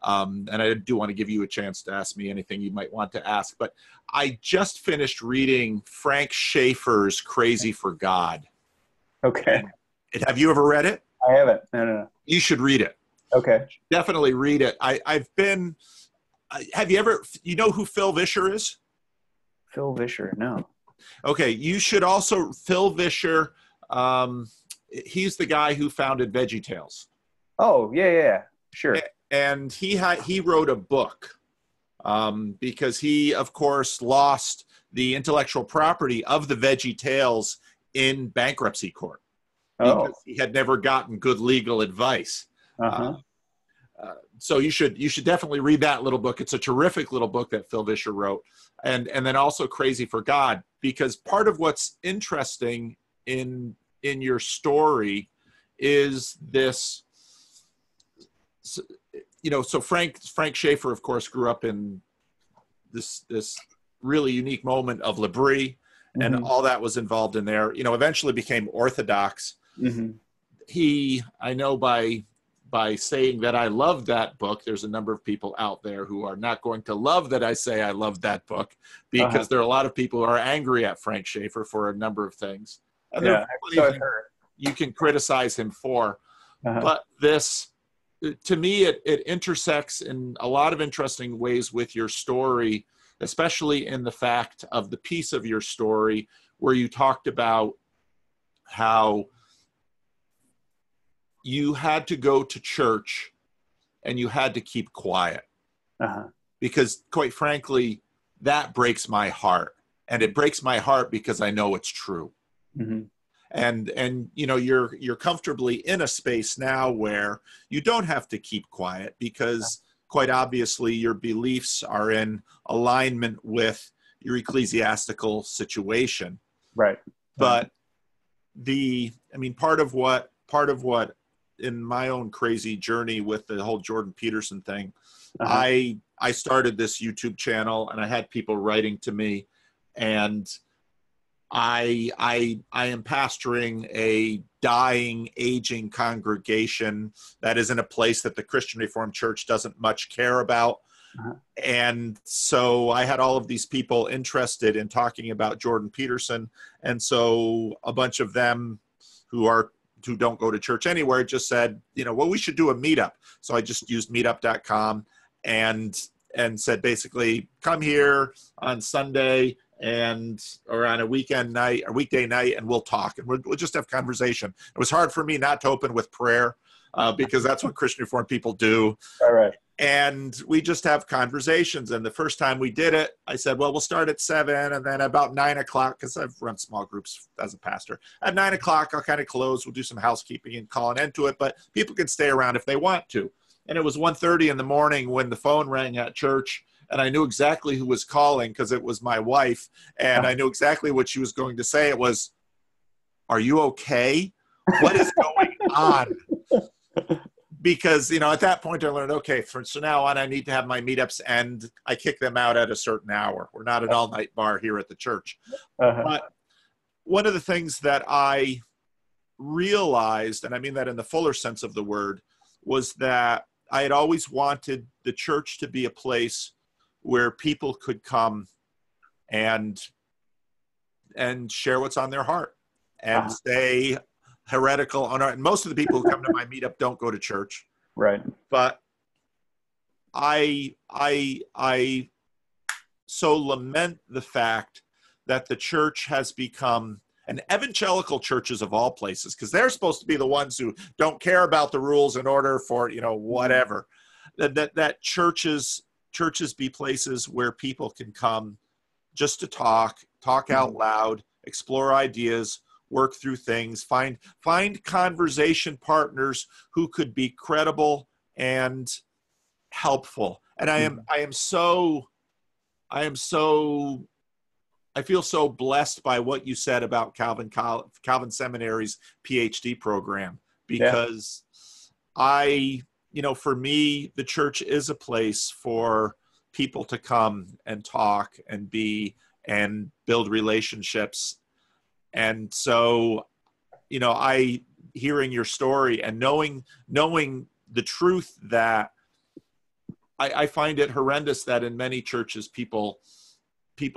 A: And I do want to give you a chance to ask me anything you might want to ask, but I just finished reading Frank Schaeffer's Crazy for God.
B: Okay.
A: Have you ever read it?
B: I haven't. No. You
A: should read it.
B: Okay.
A: Definitely read it. Have you ever, you know who Phil Vischer is?
B: Phil Vischer, no.
A: Okay. You should also, Phil Vischer, he's the guy who founded VeggieTales.
B: Oh, yeah. Sure.
A: And he wrote a book because he, of course, lost the intellectual property of the VeggieTales in bankruptcy court because he had never gotten good legal advice. Uh-huh. So you should definitely read that little book. It's a terrific little book that Phil Vischer wrote, and then also Crazy for God, because part of what's interesting in your story is this. You know, so Frank Schaeffer, of course, grew up in this really unique moment of L'Abri, and mm-hmm. all that was involved in there. You know, eventually became Orthodox. Mm-hmm. I know by saying that I loved that book, there's a number of people out there who are not going to love that I say I loved that book, because there are a lot of people who are angry at Frank Schaeffer for a number of things. And there are plenty of things you can criticize him for. But this, to me, it intersects in a lot of interesting ways with your story, especially in the fact of the piece of your story where you talked about how you had to go to church and you had to keep quiet. Because quite frankly, that breaks my heart. And it breaks my heart because I know it's true. Mm-hmm. And you know, you're comfortably in a space now where you don't have to keep quiet, because quite obviously your beliefs are in alignment with your ecclesiastical situation.
B: Right.
A: But part of what in my own crazy journey with the whole Jordan Peterson thing, I started this YouTube channel, and I had people writing to me, and I am pastoring a dying, aging congregation that is in a place that the Christian Reformed Church doesn't much care about. And so I had all of these people interested in talking about Jordan Peterson. And so a bunch of them who don't go to church anywhere just said, well, we should do a meetup. So I just used meetup.com and said, basically, come here on Sunday or on a weekend night or weekday night, and we'll talk, and we'll just have conversation. It was hard for me not to open with prayer because that's what Christian Reformed people do.
B: All right.
A: And we just have conversations. And the first time we did it, I said, well, we'll start at 7, and then about 9 o'clock, because I've run small groups as a pastor. At 9 o'clock, I'll kind of close. We'll do some housekeeping and call an end to it, but people can stay around if they want to. And it was 1:30 in the morning when the phone rang at church, and I knew exactly who was calling because it was my wife, and I knew exactly what she was going to say. It was, "Are you okay? What is going on?" Because, at that point I learned, okay, so now on I need to have my meetups, and I kick them out at a certain hour. We're not an all-night bar here at the church. But one of the things that I realized, and I mean that in the fuller sense of the word, was that I had always wanted the church to be a place where people could come and share what's on their heart and stay heretical. And most of the people who come to my meetup don't go to church.
B: Right.
A: But I so lament the fact that the church has become, and evangelical churches of all places, because they're supposed to be the ones who don't care about the rules in order for, whatever, that churches be places where people can come just to talk out loud, explore ideas, work through things, find conversation partners who could be credible and helpful. And I feel so blessed by what you said about Calvin Seminary's PhD program, because for me, the church is a place for people to come and talk and be and build relationships. And so, hearing your story and knowing the truth that I find it horrendous that in many churches, people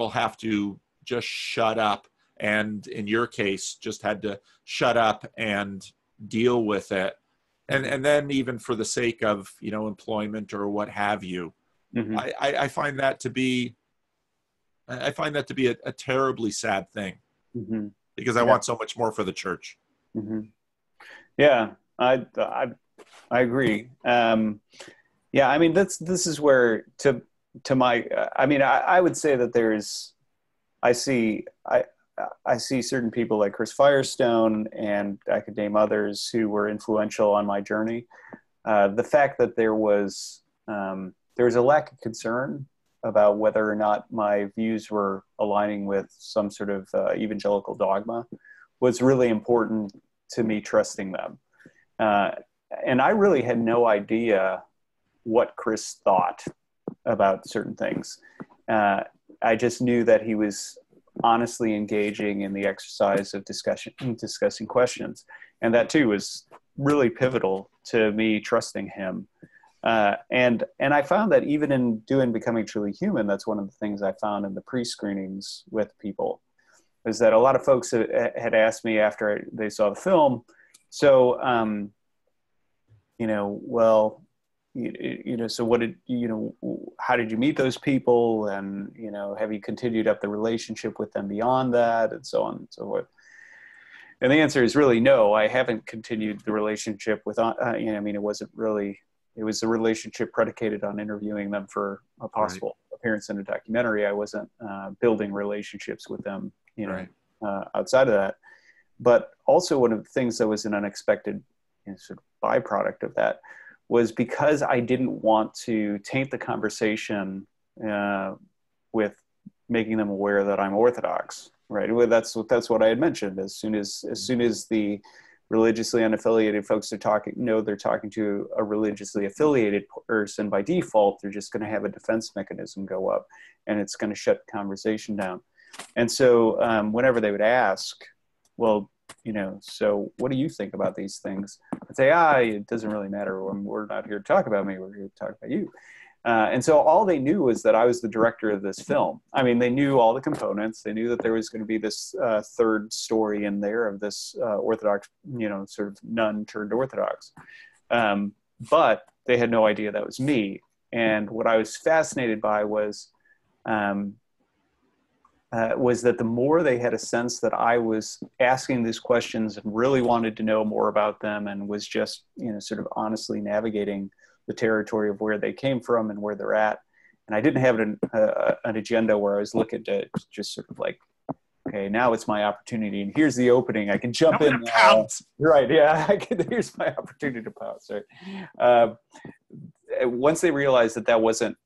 A: have to just shut up. And in your case, just had to shut up and deal with it. And then even for the sake of, employment or what have you, I find that to be a terribly sad thing. Because I want so much more for the church.
B: Yeah, I agree. This is where I would say that I see certain people like Chris Firestone, and I could name others who were influential on my journey. The fact that there was a lack of concern about whether or not my views were aligning with some sort of evangelical dogma was really important to me trusting them. And I really had no idea what Chris thought about certain things. I just knew that he was honestly engaging in the exercise of discussing questions. And that too was really pivotal to me trusting him. And I found that even in doing Becoming Truly Human, that's one of the things I found in the pre-screenings with people, is that a lot of folks had asked me after they saw the film, so, so what did, how did you meet those people? And, have you continued up the relationship with them beyond that, and so on and so forth? And the answer is really no, I haven't continued the relationship with, it wasn't really, it was a relationship predicated on interviewing them for a possible appearance in a documentary. I wasn't building relationships with them, outside of that. But also one of the things that was an unexpected sort of byproduct of that was because I didn't want to taint the conversation with making them aware that I'm Orthodox, right? Well, that's what I had mentioned. As soon as the religiously unaffiliated folks are they're talking to a religiously affiliated person, by default, they're just going to have a defense mechanism go up, and it's going to shut the conversation down. And so whenever they would ask, well, so what do you think about these things? I'd say, it doesn't really matter. We're not here to talk about me. We're here to talk about you. And so all they knew was that I was the director of this film. I mean, they knew all the components. They knew that there was going to be this third story in there of this Orthodox, sort of nun turned Orthodox. But they had no idea that was me. And what I was fascinated by was that the more they had a sense that I was asking these questions and really wanted to know more about them, and was just, sort of honestly navigating the territory of where they came from and where they're at. And I didn't have an agenda where I was looking to just sort of like, okay, now it's my opportunity, and here's the opening. I can jump in now. Right, yeah, here's my opportunity to pounce. Right. Once they realized that wasn't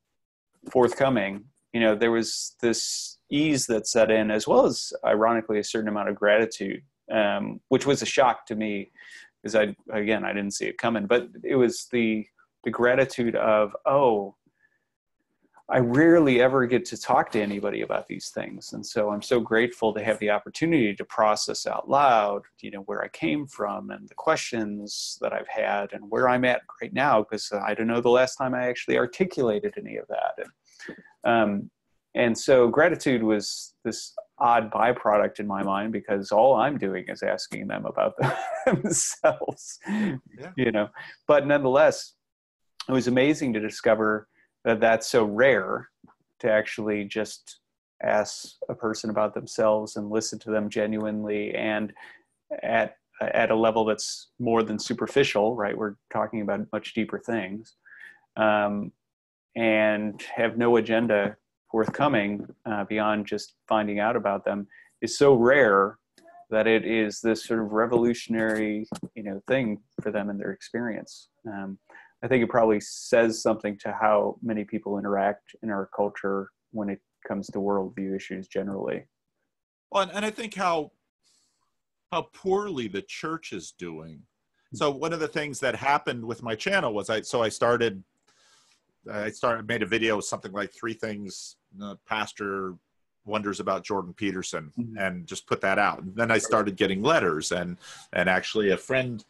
B: forthcoming, there was this ease that set in, as well as, ironically, a certain amount of gratitude, which was a shock to me, because I didn't see it coming. But it was the gratitude of, I rarely ever get to talk to anybody about these things. And so I'm so grateful to have the opportunity to process out loud, where I came from and the questions that I've had and where I'm at right now, because I don't know the last time I actually articulated any of that. And so gratitude was this odd byproduct in my mind, because all I'm doing is asking them about themselves, But nonetheless, it was amazing to discover that that's so rare, to actually just ask a person about themselves and listen to them genuinely, and at a level that's more than superficial, right? We're talking about much deeper things, and have no agenda forthcoming beyond just finding out about them, is so rare that it is this sort of revolutionary, thing for them in their experience. I think it probably says something to how many people interact in our culture when it comes to worldview issues generally.
A: Well, and I think how poorly the church is doing. So one of the things that happened with my channel was I made a video, something like 3 things pastor wonders about Jordan Peterson, and just put that out. And then I started getting letters, and actually a friend,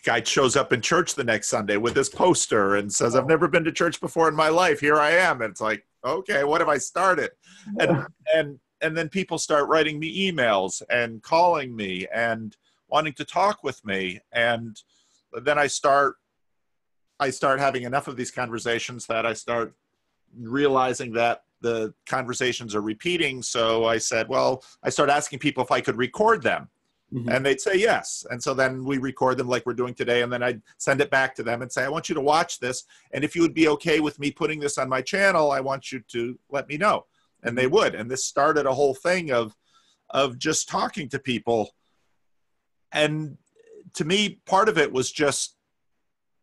A: guy shows up in church the next Sunday with this poster and says, I've never been to church before in my life. Here I am. And it's like, okay, what have I started? And then people start writing me emails and calling me and wanting to talk with me. And then I start having enough of these conversations that I start realizing that the conversations are repeating. So I said, well, I started asking people if I could record them. And they'd say yes. And so then we record them like we're doing today. And then I'd send it back to them and say, I want you to watch this. And if you would be okay with me putting this on my channel, I want you to let me know. And they would. And this started a whole thing of just talking to people. And to me, part of it was just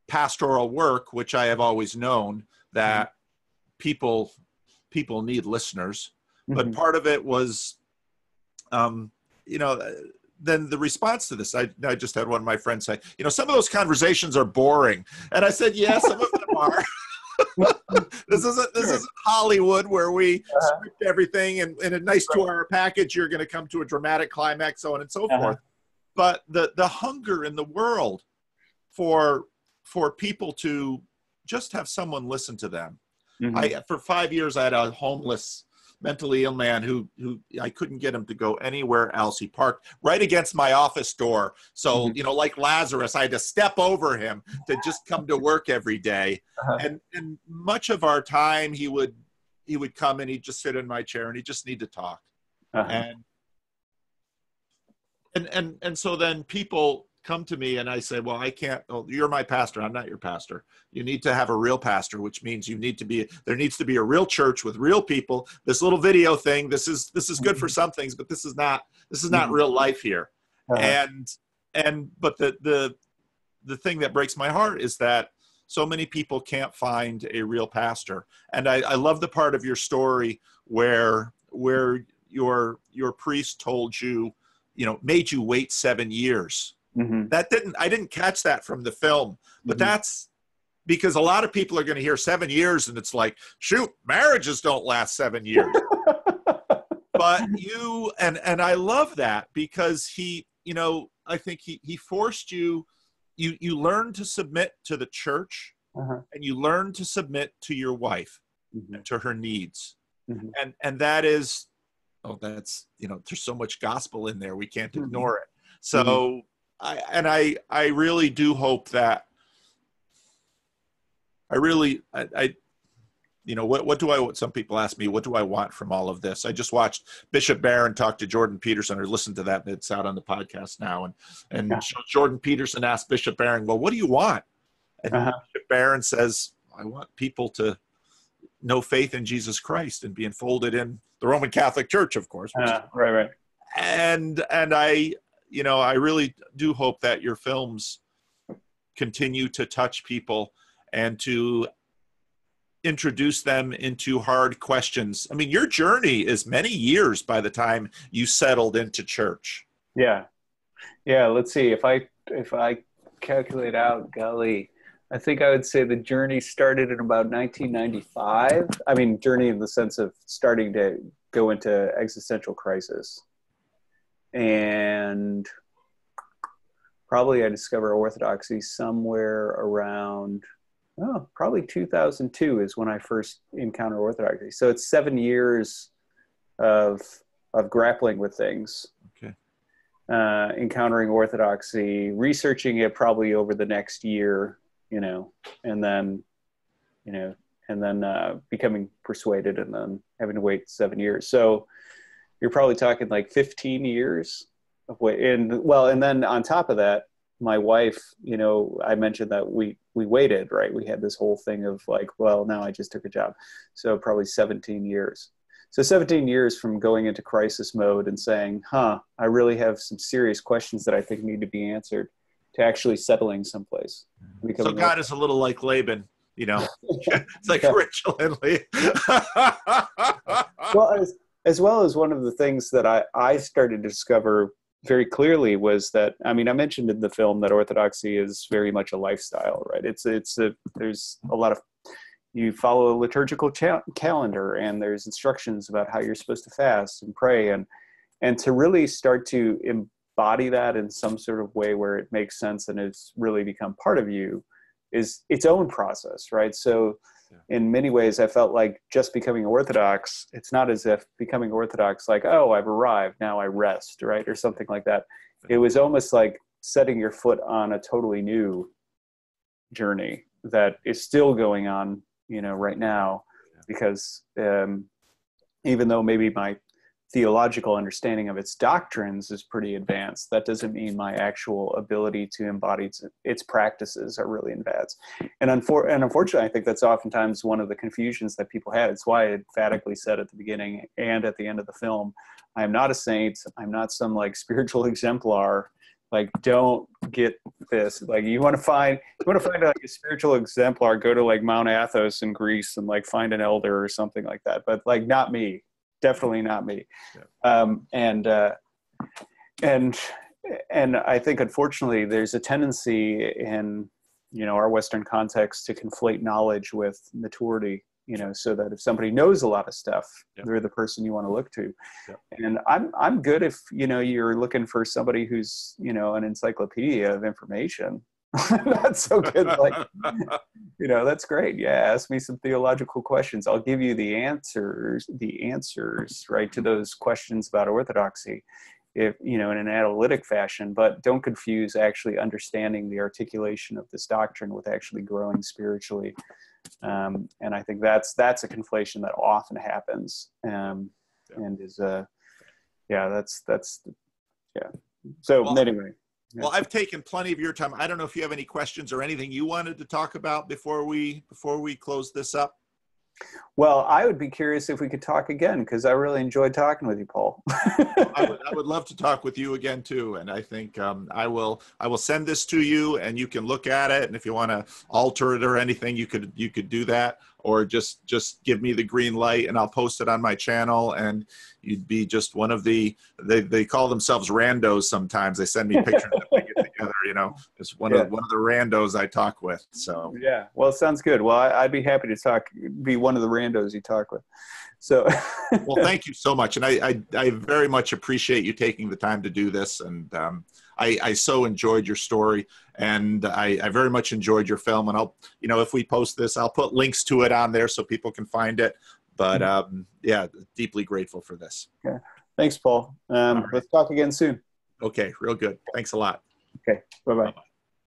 A: pastoral work, which I have always known that people need listeners. But part of it was, then the response to this, I just had one of my friends say, some of those conversations are boring. And I said, yeah, some of them are. This isn't Hollywood where we script everything and in a nice 2-hour package, you're going to come to a dramatic climax, so on and so forth. But the hunger in the world for people to just have someone listen to them. For 5 years, I had a homeless, mentally ill man who I couldn't get him to go anywhere else. He parked right against my office door. So, like Lazarus, I had to step over him to just come to work every day. And much of our time, he would come and he'd just sit in my chair and he'd just need to talk. And so then people come to me and I say, well, I can't, you're my pastor. I'm not your pastor. You need to have a real pastor, which means there needs to be a real church with real people. This little video thing, this is good for some things, but this is not real life here. But the the thing that breaks my heart is that so many people can't find a real pastor. And I love the part of your story where your priest told you, made you wait 7 years.
B: Mm-hmm.
A: I didn't catch that from the film, but that's because a lot of people are going to hear 7 years and it's like, shoot, marriages don't last 7 years. But you, and I love that because he, I think he forced you learned to submit to the church, and you learned to submit to your wife and to her needs. And that is, that's, there's so much gospel in there. We can't ignore it. So I really do hope that some people ask me, what do I want from all of this? I just watched Bishop Barron talk to Jordan Peterson, or listened to that. It's out on the podcast now. And Jordan Peterson asked Bishop Barron, well, what do you want? And Bishop Barron says, I want people to know faith in Jesus Christ and be enfolded in the Roman Catholic Church, of course.
B: Right.
A: And I really do hope that your films continue to touch people and to introduce them into hard questions. I mean, your journey is many years by the time you settled into church.
B: Yeah. Let's see, if I calculate out, golly, I think I would say the journey started in about 1995. I mean, journey in the sense of starting to go into existential crisis. And probably I discovered Orthodoxy somewhere around, probably 2002 is when I first encountered Orthodoxy. So it's 7 years of grappling with things.
A: Okay.
B: Encountering Orthodoxy, researching it probably over the next year, and then becoming persuaded, and then having to wait 7 years. So you're probably talking like 15 years of wait. And then on top of that, my wife, I mentioned that we waited, right? We had this whole thing of like, well, now I just took a job. So probably 17 years. So 17 years from going into crisis mode and saying, I really have some serious questions that I think need to be answered, to actually settling someplace.
A: So God is a little like Laban, it's like Rachel and Leah.
B: Well, as well as one of the things that I started to discover very clearly was that, I mean, I mentioned in the film that Orthodoxy is very much a lifestyle, right? There's a lot of, you follow a liturgical calendar, and there's instructions about how you're supposed to fast and pray, and to really start to embody that in some sort of way where it makes sense and it's really become part of you is its own process, right? So in many ways, I felt like just becoming Orthodox, it's not as if becoming Orthodox, like, oh, I've arrived, now I rest, right? Or something like that. It was almost like setting your foot on a totally new journey that is still going on, right now, because even though maybe my theological understanding of its doctrines is pretty advanced, that doesn't mean my actual ability to embody its practices are really advanced. And unfortunately, I think that's oftentimes one of the confusions that people had. It's why I emphatically said at the beginning and at the end of the film, I'm not a saint. I'm not some like spiritual exemplar. Like, don't get this. Like, you want to find like a spiritual exemplar, go to like Mount Athos in Greece and like find an elder or something like that. But like, not me. Definitely not me. And I think, unfortunately, there's a tendency in, our Western context to conflate knowledge with maturity, so that if somebody knows a lot of stuff, they're the person you want to look to. And I'm good if, you're looking for somebody who's, an encyclopedia of information. That's so good. Like, that's great. Yeah. Ask me some theological questions. I'll give you the answers, right, to those questions about orthodoxy, if, in an analytic fashion, but don't confuse actually understanding the articulation of this doctrine with actually growing spiritually. And I think that's a conflation that often happens. And is, that's. So anyway.
A: Well, I've taken plenty of your time. I don't know if you have any questions or anything you wanted to talk about before we close this up.
B: Well, I would be curious if we could talk again, because I really enjoyed talking with you, Paul.
A: I would love to talk with you again too, and I think I will send this to you, and you can look at it, and if you want to alter it or anything, you could do that, or just give me the green light, and I'll post it on my channel, and you'd be just one of the they call themselves randos sometimes. They send me pictures that they get together, you know. It's one of the randos I talk with. So
B: yeah, well, it sounds good. Well, I'd be happy to be one of the randos you talk with. So
A: well, thank you so much, and I very much appreciate you taking the time to do this, and I so enjoyed your story, and I very much enjoyed your film, and I'll, you know, if we post this, I'll put links to it on there so people can find it. But yeah, deeply grateful for this.
B: Yeah, thanks, Paul.
A: Right.
B: Let's talk again soon.
A: Okay, real good. Thanks a lot.
B: Okay, bye-bye.
A: Bye-bye.